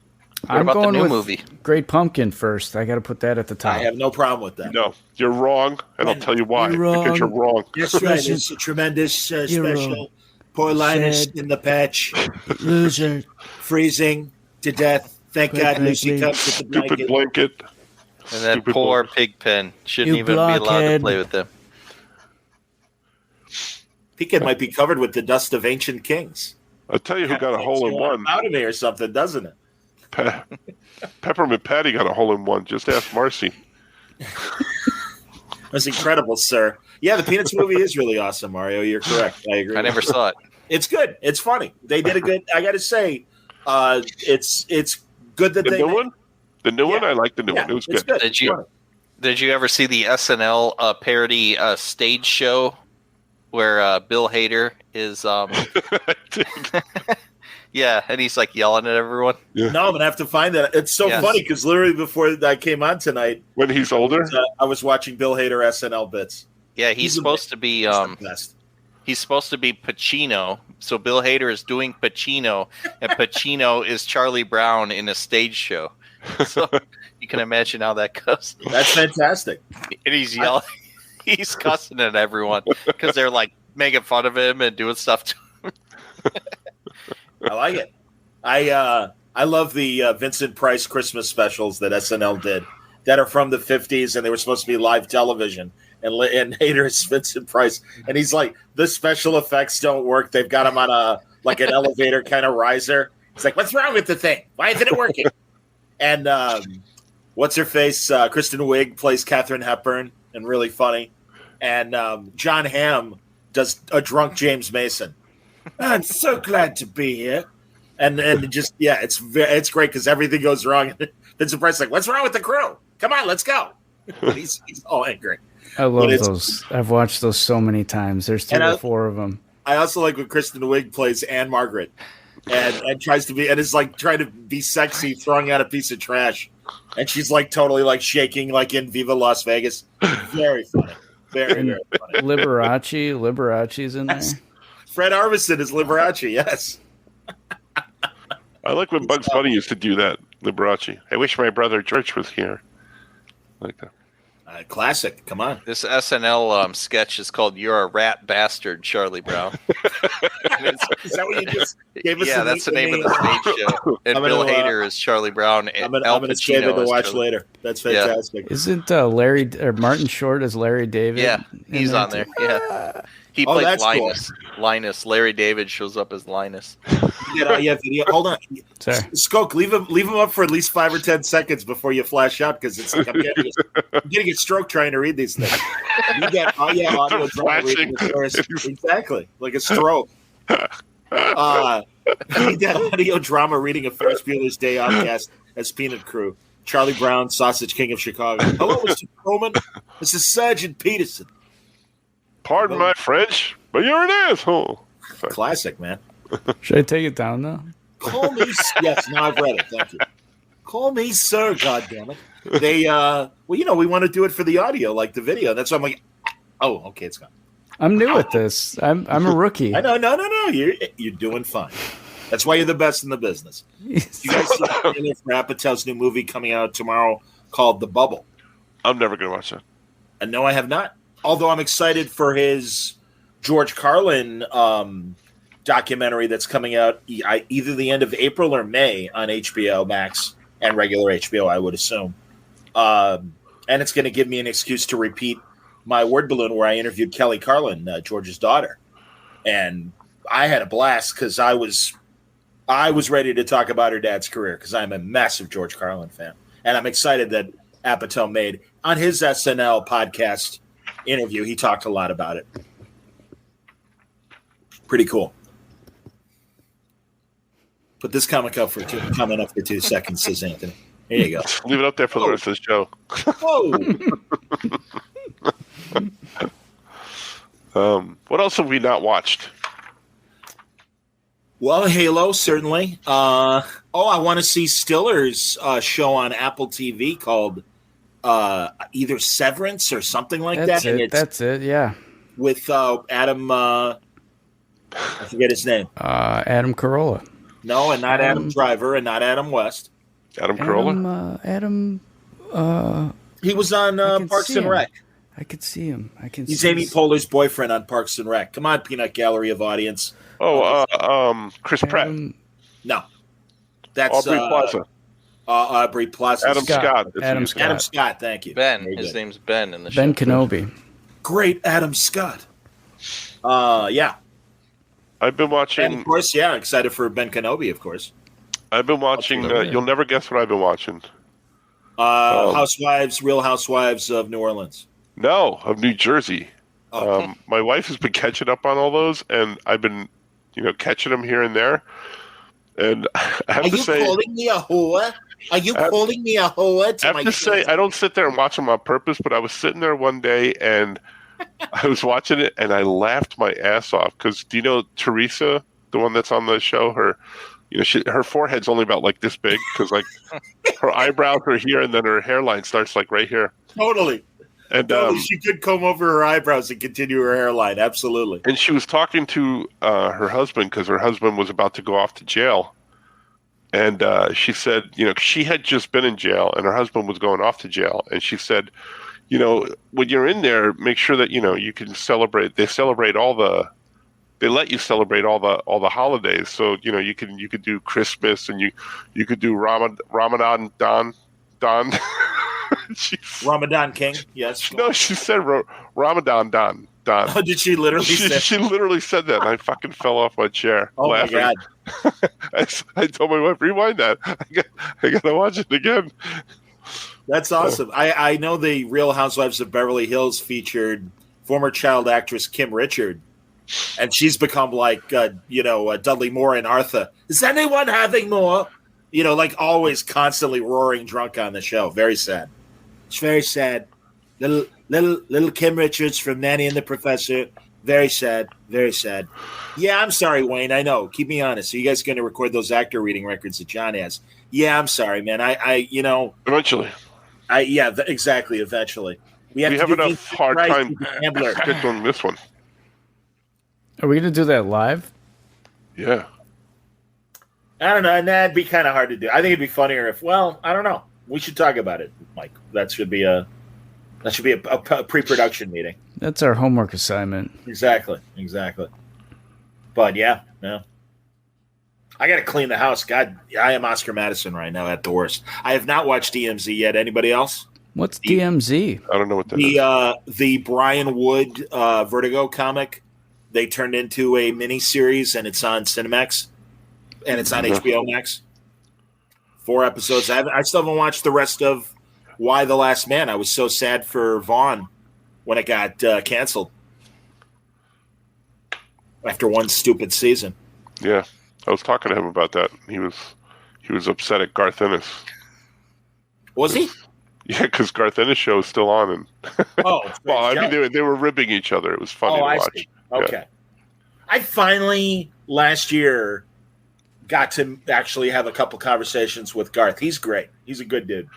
What about the new movie? Great Pumpkin first. I got to put that at the top. I have no problem with that. No, you're wrong, and I'll tell you why. Because you're wrong. That's right. It's a tremendous special. Wrong. Poor Linus in the patch. Loser. Freezing to death. Thank God Lucy comes with the blanket. Stupid blanket. And that poor Pigpen shouldn't even be allowed to play with them. Pigpen might be covered with the dust of ancient kings. I'll tell you who got a hole in one. Out of me or something, doesn't it? Peppermint Patty got a hole in one. Just ask Marcy. That's incredible, sir. Yeah, the Peanuts movie is really awesome, Mario. You're correct. I agree. I never saw it. It's good. It's funny. They did a good. I got to say, it's good that the they. New one? The new one? I like the new one. It was good. Did you ever see the SNL parody stage show where Bill Hader is? Yeah, and he's like yelling at everyone. Yeah. No, I'm gonna have to find that. It's so funny because literally before I came on tonight, when he's older, I was watching Bill Hader SNL bits. Yeah, he's supposed to be. He's supposed to be Pacino. So Bill Hader is doing Pacino, and Pacino is Charlie Brown in a stage show. So you can imagine how that goes. That's fantastic. And he's yelling, he's cussing at everyone because they're like making fun of him and doing stuff to him. I like it. I love the Vincent Price Christmas specials that SNL did that are from the 50s, and they were supposed to be live television. And Hader's Vincent Price, and he's like, the special effects don't work. They've got him on an elevator kind of riser. He's like, what's wrong with the thing? Why isn't it working? And what's her face? Kristen Wiig plays Katharine Hepburn, and really funny. And John Hamm does a drunk James Mason. I'm so glad to be here. And just, it's great because everything goes wrong. Vincent Price's like, what's wrong with the crew? Come on, let's go. He's all angry. I love those. I've watched those so many times. There's 3 or 4 of them. I also like when Kristen Wiig plays Anne Margaret and tries to be, and is like trying to be sexy, throwing out a piece of trash. And she's like totally like shaking like in Viva Las Vegas. Very funny. Very, very funny. Liberace's in there. Fred Armisen is Liberace, yes. I like when Bugs Bunny used to do that, Liberace. I wish my brother George was here. Like that. Classic. Come on. This SNL sketch is called "You're a Rat Bastard, Charlie Brown." Is that what you just gave us? Yeah, that's the name of the stage show. And Bill Hader is Charlie Brown. And I'm going to save it to watch later. That's fantastic. Yeah. Isn't Larry or Martin Short as Larry David? Yeah, he's on there. Yeah, he plays Linus. Cool. Linus. Larry David shows up as Linus. Video. Hold on, sorry. Skoke, leave him up for at least 5 or 10 seconds before you flash out because it's like I'm getting a stroke trying to read these things. You get audio drama reading the first. Exactly, like a stroke. You get audio drama reading a Ferris Bueller's Day Off cast as Peanut Crew. Charlie Brown, Sausage King of Chicago. Hello, Mr. Coleman. This is Sergeant Peterson. Pardon my French, but you're an asshole. Classic, man. Should I take it down now? Call me. Yes, now I've read it. Thank you. Call me sir. God damn it. They, we want to do it for the audio, like the video. That's why I'm like, oh, okay, it's gone. I'm new at this. I'm a rookie. I know. No. You're doing fine. That's why you're the best in the business. You guys see the trailer for Apatow's new movie coming out tomorrow called The Bubble? I'm never going to watch that. And no, I have not. Although I'm excited for his George Carlin documentary that's coming out either the end of April or May on HBO Max and regular HBO, I would assume. And it's going to give me an excuse to repeat my word balloon where I interviewed Kelly Carlin, George's daughter. And I had a blast because I was ready to talk about her dad's career because I'm a massive George Carlin fan. And I'm excited that Apatow made on his SNL podcast interview. He talked a lot about it. Pretty cool. Put this comment up for 2 seconds, says Anthony. There you go. Leave it up there for the rest of the show. What else have we not watched? Well, Halo, certainly. I want to see Stiller's show on Apple TV called either Severance or something like that. That's it, yeah. With Adam, I forget his name. Adam Carolla. No, and not Adam Driver, and not Adam West. Adam Carolla? He was on Parks and Rec. I could see him. He's Amy Poehler's boyfriend on Parks and Rec. Come on, Peanut Gallery of audience. Chris Pratt. No. That's Aubrey Plaza. Aubrey Plaza. Adam Scott. Adam Scott, thank you. Ben. His name's Ben in the show. Ben Kenobi. Great Adam Scott. Yeah. I've been watching. And of course, yeah, excited for Ben Kenobi, of course. I've been watching. You'll never guess what I've been watching. Real Housewives of New Orleans. No, of New Jersey. Oh. My wife has been catching up on all those, and I've been, catching them here and there. And I have to say, calling me a whore? Are you calling me a whore? I have to say, I don't sit there and watch them on purpose, but I was sitting there one day and I was watching it, and I laughed my ass off because do you know Teresa, the one that's on the show? Her forehead's only about like this big because like her eyebrows are here, and then her hairline starts like right here. Totally. And she could comb over her eyebrows and continue her hairline. Absolutely. And she was talking to her husband because her husband was about to go off to jail. And she said, she had just been in jail and her husband was going off to jail. And she said, when you're in there, make sure that, you can celebrate. They let you celebrate all the holidays. So, you could do Christmas and you could do Ramadan Don. Ramadan King, yes. No, she said Ramadan Don. Oh, did she literally say? She literally said that, and I fucking fell off my chair laughing. My God. I told my wife, rewind that. I got to watch it again. That's awesome. I know the Real Housewives of Beverly Hills featured former child actress Kim Richard And she's become like, Dudley Moore and Arthur. Is anyone having more? Like always constantly roaring drunk on the show. Very sad. It's very sad. Little Kim Richards from Nanny and the Professor. Very sad. Very sad. Yeah, I'm sorry, Wayne. I know. Keep me honest. Are you guys going to record those actor reading records that John has? Yeah, I'm sorry, man. Eventually. Exactly. Eventually. We have enough hard time scheduling this one. Are we going to do that live? Yeah. I don't know. And that'd be kind of hard to do. I think it'd be funnier if, I don't know. We should talk about it, Mike. That should be a pre-production meeting. That's our homework assignment. Exactly. But yeah. I got to clean the house. God, I am Oscar Madison right now at the worst. I have not watched DMZ yet. Anybody else? What's DMZ? I don't know what that is. The Brian Wood Vertigo comic. They turned into a mini series, and it's on Cinemax, and it's on HBO Max. 4 episodes. I still haven't watched the rest of Why the Last Man. I was so sad for Vaughn when it got canceled after one stupid season. Yeah, I was talking to him about that. He was upset at Garth Ennis. Was he? Yeah, because Garth Ennis' show is still on. And they were ribbing each other. It was funny to watch. See. Okay. Yeah. I finally, last year, got to actually have a couple conversations with Garth. He's great. He's a good dude.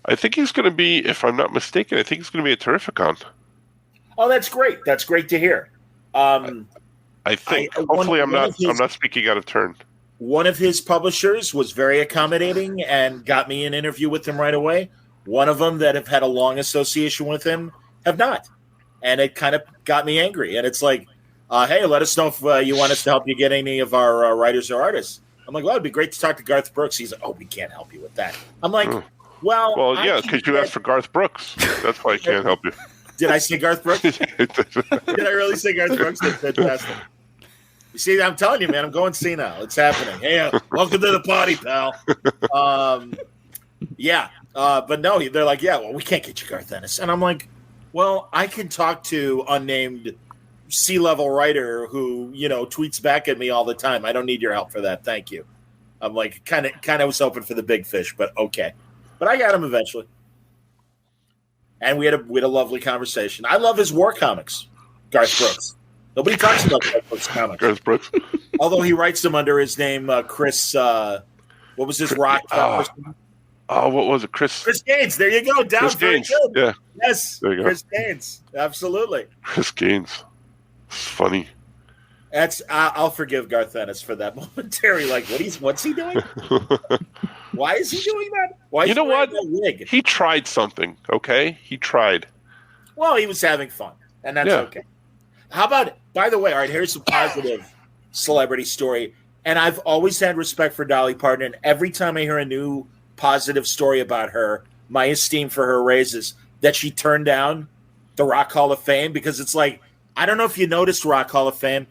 I think he's going to be, if I'm not mistaken, I think he's going to be a Terrificon. Oh, that's great. That's great to hear. I think. Hopefully, I'm not speaking out of turn. One of his publishers was very accommodating and got me an interview with him right away. One of them that have had a long association with him have not. And it kind of got me angry. And it's like, hey, let us know if you want us to help you get any of our writers or artists. I'm like, well, it'd be great to talk to Garth Brooks. He's like, oh, we can't help you with that. I'm like, well, yeah, because you asked for Garth Brooks. That's why I can't help you. Did I say Garth Brooks? Did I really say Garth Brooks? That's fantastic. You see, I'm telling you, man, I'm going senile. It's happening. Hey, welcome to the party, pal. But no, they're like, yeah, well, we can't get you Garth Ennis. And I'm like, well, I can talk to unnamed C-level writer who, tweets back at me all the time. I don't need your help for that. Thank you. I'm like, kind of was hoping for the big fish, but okay. But I got him eventually. And we had a lovely conversation. I love his war comics, Garth Brooks. Nobody talks about Garth Brooks comics. Garth Brooks. Although he writes them under his name, Chris, what was his rock? What was it? Chris Gaines. There you go. Down Chris very Gaines. good. Yeah. Yes. There you go. Chris Gaines. Absolutely. Chris Gaines. It's funny. I'll forgive Garth Ennis for that momentary. Like, what's he doing? Why is he doing that? Why? You know what? Wig? He tried something. Okay, he tried. Well, he was having fun, and that's okay. How about? By the way, all right. Here's some positive celebrity story, and I've always had respect for Dolly Parton. And every time I hear a new positive story about her, my esteem for her raises. That she turned down the Rock Hall of Fame because it's like, I don't know if you noticed Rock Hall of Fame.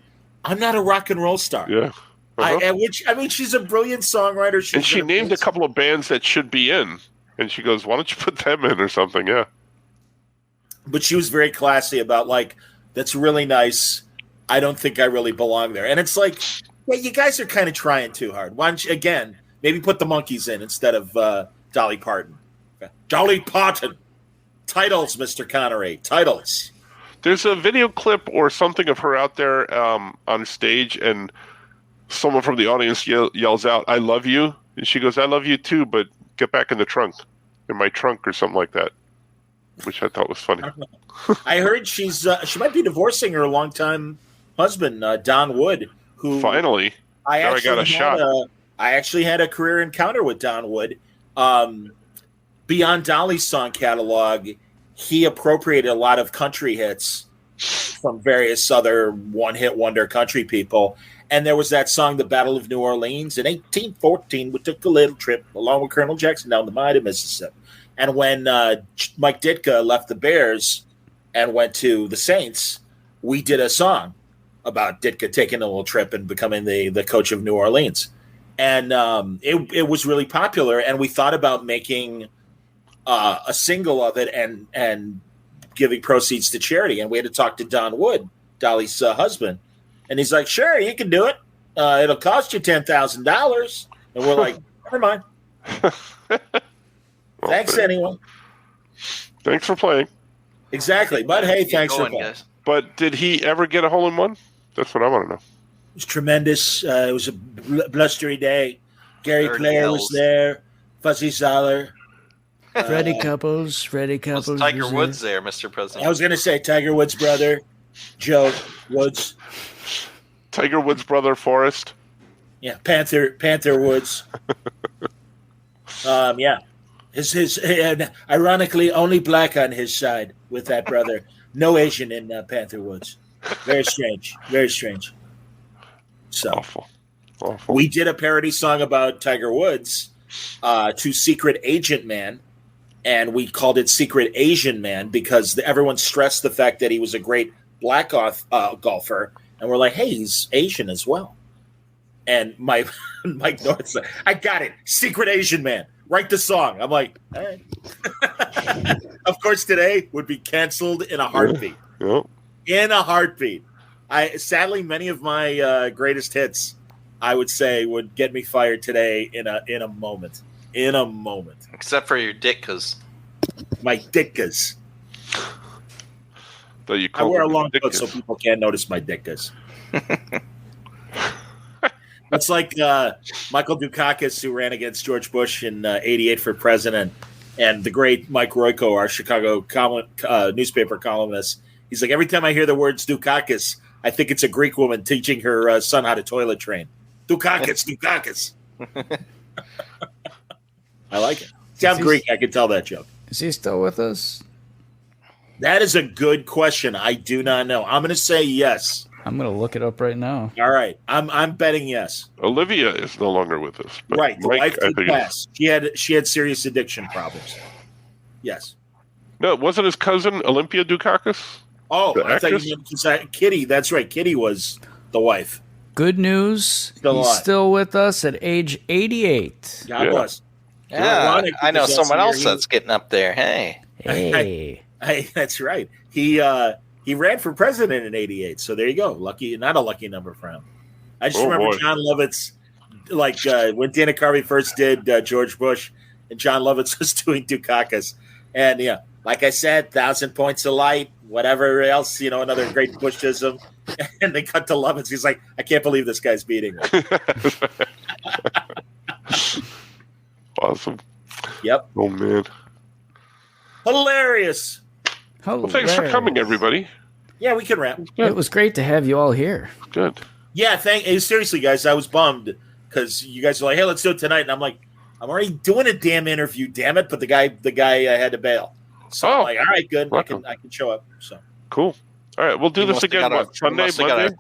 I'm not a rock and roll star. Yeah. She's a brilliant songwriter. She named a couple of bands that should be in. And she goes, why don't you put them in or something? Yeah. But she was very classy about, like, that's really nice. I don't think I really belong there. And it's like, yeah, you guys are kind of trying too hard. Why don't you, again, maybe put the Monkees in instead of Dolly Parton. Okay. Dolly Parton. Titles, Mr. Connery. Titles. There's a video clip or something of her out there on stage, and someone from the audience yells out, "I love you." And she goes, "I love you too, but get back in the trunk, in my trunk," or something like that, which I thought was funny. I heard she might be divorcing her longtime husband, Don Wood, who finally I got a shot. I actually had a career encounter with Don Wood. Beyond Dolly's song catalog, he appropriated a lot of country hits from various other one-hit wonder country people. And there was that song, The Battle of New Orleans. In 1814, we took a little trip along with Colonel Jackson down the mighty Mississippi. And when Mike Ditka left the Bears and went to the Saints, we did a song about Ditka taking a little trip and becoming the coach of New Orleans. And it was really popular. And we thought about making a single of it and giving proceeds to charity. And we had to talk to Don Wood, Dolly's husband. And he's like, sure, you can do it. It'll cost you $10,000. And we're like, never mind. Thanks anyway. Thanks for playing. Exactly. But hey, thanks for playing. Guys. But did he ever get a hole-in-one? That's what I want to know. It was tremendous. It was a blustery day. Gary Player was there. Fuzzy Zoller. Freddie Couples. Was Tiger Woods there, Mr. President? I was going to say Tiger Woods' brother, Joe Woods. Tiger Woods' brother, Forrest. Yeah, Panther Woods. Yeah. His and ironically, only black on his side with that brother. No Asian in Panther Woods. Very strange. Very strange. So Awful. we did a parody song about Tiger Woods to Secret Agent Man, and we called it Secret Asian Man because everyone stressed the fact that he was a great black golfer, and we're like, hey, he's Asian as well. And Mike North said, I got it. Secret Asian Man. Write the song. I'm like, all right. Of course, today would be canceled in a heartbeat. Yep. In a heartbeat. Sadly, many of my greatest hits, I would say, would get me fired today in a moment. In a moment. Except for your dickas. My dickas. I wear a long coat so people can't notice my dickas. That's like Michael Dukakis, who ran against George Bush in '88 for president, and the great Mike Royko, our Chicago newspaper columnist. He's like, every time I hear the words Dukakis, I think it's a Greek woman teaching her son how to toilet train. Dukakis. I like it. See, I'm Greek. I can tell that joke. Is he still with us? That is a good question. I do not know. I'm going to say yes. I'm going to look it up right now. All right. I'm betting yes. Olivia is no longer with us. But right. The Mike, wife did pass. She had serious addiction problems. Yes. No, wasn't his cousin Olympia Dukakis? Oh, I thought you meant Kitty. That's right. Kitty was the wife. Good news. Still He's still with us at age 88. God bless. Yeah, I know someone else that's getting up there. Hey. Hey, that's right. He ran for president in '88, so there you go. Not a lucky number for him. I just remember John Lovitz, like when Dana Carvey first did George Bush, and John Lovitz was doing Dukakis, and yeah, like I said, 1,000 points of light, whatever else, another great Bushism, and they cut to Lovitz. He's like, I can't believe this guy's beating me. Awesome. Yep. Oh man. Hilarious. Well, thanks for coming, everybody. Yeah, we can wrap. It was great to have you all here. Good. Yeah, seriously, guys, I was bummed because you guys are like, hey, let's do it tonight. And I'm like, I'm already doing a damn interview, damn it. But the guy had to bail. So I'm like, all right, good. I can show up. So cool. All right, we'll do this again. Sunday, Monday?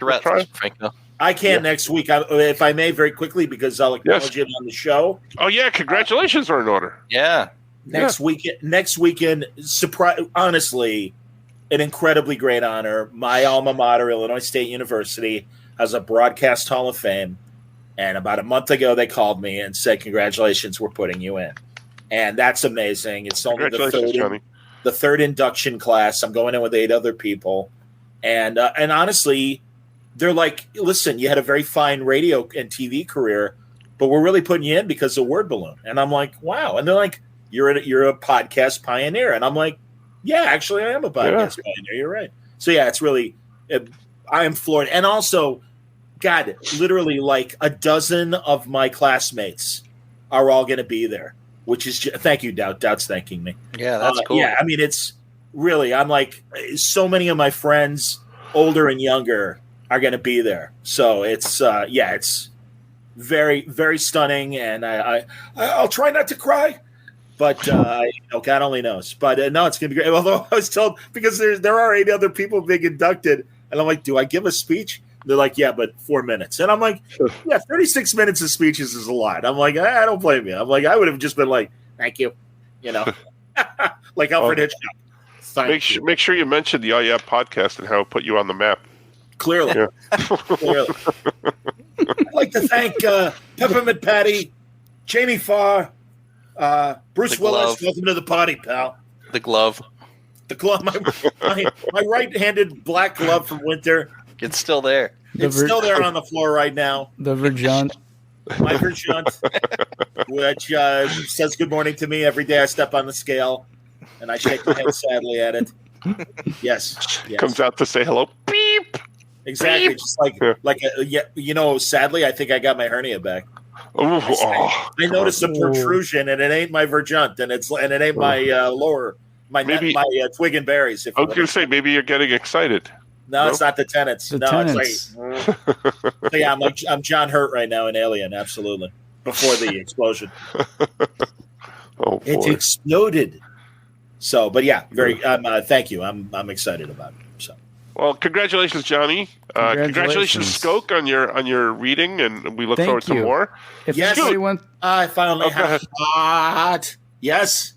I can next week, if I may, very quickly, because I'll acknowledge it on the show. Oh yeah, congratulations are in order. Yeah. Next weekend, honestly, an incredibly great honor. My alma mater, Illinois State University, has a broadcast Hall of Fame. And about a month ago, they called me and said, congratulations, we're putting you in. And that's amazing. It's only the third induction class. I'm going in with 8 other people. And honestly, they're like, listen, you had a very fine radio and TV career, but we're really putting you in because of Word Balloon. And I'm like, wow. And they're like, you're a podcast pioneer. And I'm like, yeah, actually, I am a podcast pioneer. You're right. So, yeah, it's really I am floored. And also, God, literally like a dozen of my classmates are all going to be there, which is thank you, Doubt. Doubt's thanking me. Yeah, that's cool. Yeah, I mean, it's really, I'm like, so many of my friends, older and younger, are going to be there. So it's, it's very, very stunning. And I'll try not to cry. But God only knows. But no, it's going to be great. Although I was told, because there are 8 other people being inducted, and I'm like, do I give a speech? They're like, yeah, but 4 minutes. And I'm like, yeah, 36 minutes of speeches is a lot. I'm like, I don't blame you. I'm like, I would have just been like, thank you, like Alfred Hitchcock. Make sure you mention the podcast and how it put you on the map. Clearly. Yeah. Clearly. I'd like to thank Peppermint Patty, Jamie Farr, Bruce Willis. Welcome to the party, pal. The glove. My right-handed black glove from Winter. It's still there. It's still there on the floor right now. The Verjunt. My Verjunt, which says good morning to me every day I step on the scale, and I shake my head sadly at it. Yes. Comes out to say hello. Beep. Exactly. Beep. Just sadly, I think I got my hernia back. I noticed a protrusion, and it ain't my Verjunt, and it ain't my lower, my twig and berries. I was going to say, maybe you're getting excited. No, it's not the tenants. Tenants. It's like, I'm John Hurt right now in Alien, absolutely. Before the explosion. It exploded. So, but yeah, thank you. I'm excited about it. So. Well, congratulations, Johnny. Congratulations, Skoke, on your reading, and we look forward to more. I finally have hot. Yes.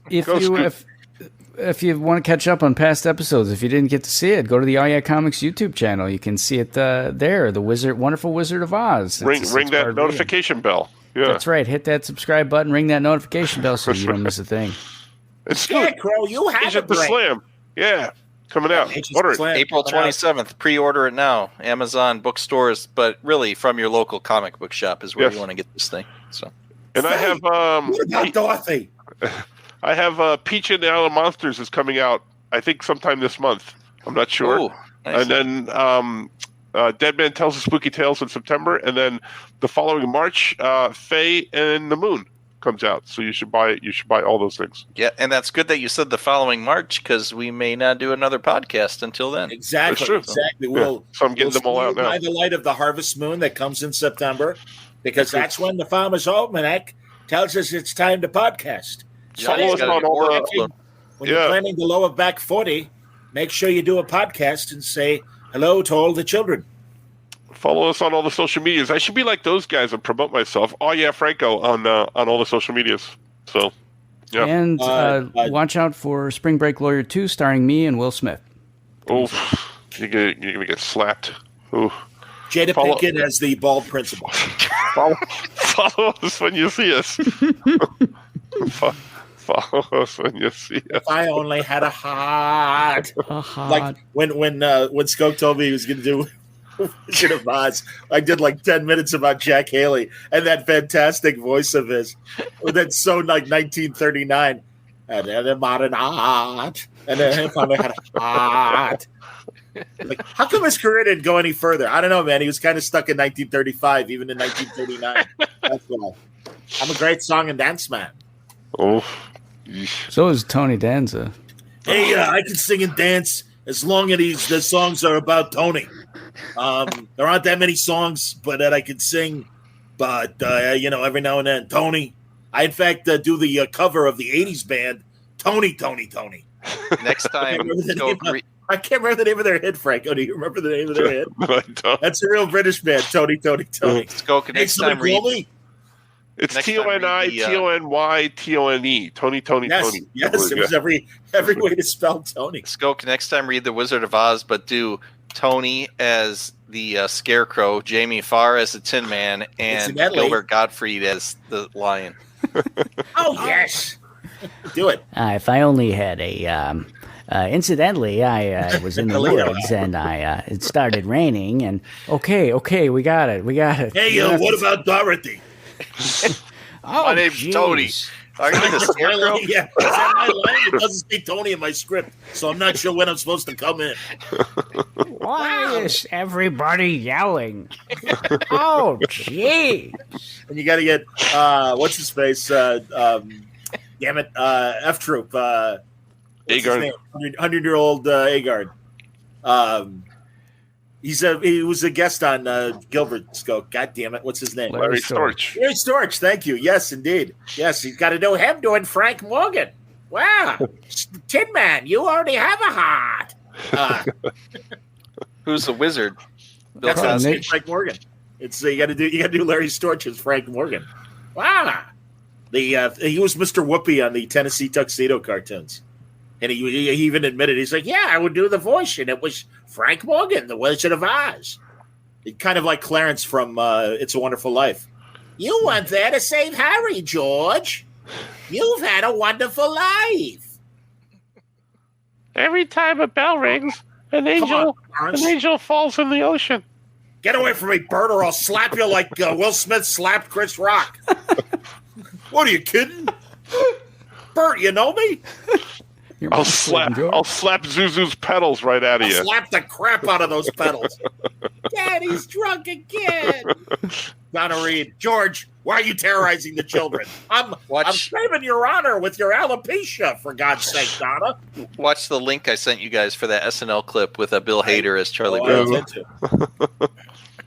If you want to catch up on past episodes, if you didn't get to see it, go to the Comics YouTube channel. You can see it there. The Wonderful Wizard of Oz. Ring that notification bell. Yeah, that's right. Hit that subscribe button. Ring that notification bell so you don't miss a thing. It's good. Crow, you have it. The Slam. Yeah, coming out. Order it. April 27th. Pre-order it now. Amazon bookstores, but really from your local comic book shop is where you want to get this thing. So. And I have what about Dorothy? I have Peach and the Isle of Monsters is coming out, I think, sometime this month. I'm not sure. Ooh, nice. And then Dead Man Tells the Spooky Tales in September. And then the following March, Faye and the Moon comes out. So you should buy it. You should buy all those things. Yeah, and that's good that you said the following March, because we may not do another podcast until then. Exactly. That's true. Exactly. So I'm getting them all out now. By the light of the harvest moon that comes in September, because that's when the Farmer's Almanac tells us it's time to podcast. Follow us on all when you're planning the lower back 40, make sure you do a podcast and say hello to all the children. Follow us on all the social medias. I should be like those guys and promote myself. Oh yeah, Franco on all the social medias. So yeah. And watch out for Spring Break Lawyer 2 starring me and Will Smith. Oh, you're gonna get slapped. Oh. Jada Pinkett as the bald principal. Follow us when you see us. Follow us when you see us. If I only had a heart. Like when Skoke told me he was going to do Wizard of Oz, I did like 10 minutes about Jack Haley and that fantastic voice of his. That's so like 1939. And then a modern heart. And then if I only had a heart. Like, how come his career didn't go any further? I don't know, man. He was kind of stuck in 1935, even in 1939. That's why. I'm a great song and dance man. Oh. So is Tony Danza. Hey, I can sing and dance as long as the songs are about Tony. There aren't that many songs, but that I can sing. But every now and then, Tony. I in fact do the cover of the '80s band, Tony. Next time, I can't remember the name of their hit, Franco. Do you remember the name of their hit? No, I don't. That's a real British band, Tony. Skoke, next time read. It's Tony, Tony, Tony. Yes, it was every way to spell Tony. Skoke, next time read The Wizard of Oz, but do Tony as the Scarecrow, Jamie Farr as the Tin Man, and Gilbert Gottfried as the Lion. Oh, yes. Do it. If I only had a... incidentally, I was in the woods and it started raining and okay, we got it. Hey, what about Dorothy? My name's Tony. Are you the Scarecrow? Yeah, is that my line? It doesn't say Tony in my script, so I'm not sure when I'm supposed to come in. Why is everybody yelling? Oh, jeez. And you got to get, what's his face? Damn it, F Troop. Agard. 100-year-old Agard. He was a guest on Gilbert Skoke. God damn it, what's his name? Larry Storch. Larry Storch, thank you. Yes, indeed. Yes, he's got to know him doing Frank Morgan. Wow, Tin Man, you already have a heart. Who's the wizard? That's Frank Morgan. It's you got to do Larry Storch as Frank Morgan. Wow, he was Mr. Whoopi on the Tennessee Tuxedo cartoons. And he even admitted, he's like, yeah, I would do the voice. And it was Frank Morgan, the Wizard of Oz. Kind of like Clarence from It's a Wonderful Life. You went there to save Harry, George. You've had a wonderful life. Every time a bell rings, an angel falls in the ocean. Get away from me, Bert, or I'll slap you like Will Smith slapped Chris Rock. What, are you kidding? Bert, you know me? I'll slap Zuzu's pedals right out of you. I'll slap the crap out of those pedals. Daddy's drunk again. Donna Reed. George, why are you terrorizing the children? I'm saving your honor with your alopecia, for God's sake, Donna. Watch the link I sent you guys for that SNL clip with Bill Hader as Charlie Brown.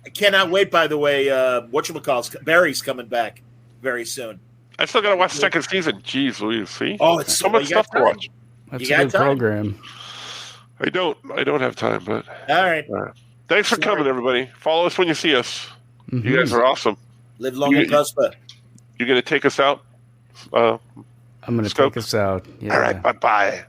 I cannot wait, by the way. Whatchamacallit's Barry's coming back very soon. I still got to watch the second season. Jeez, Louise, see? Oh, it's so much stuff to watch. That's a good program. I don't have time, but all right. Thanks for coming, everybody. Follow us when you see us. Mm-hmm. You guys are awesome. Live long and prosper. You gonna take us out? I'm gonna take us out. Yeah. All right. Bye-bye.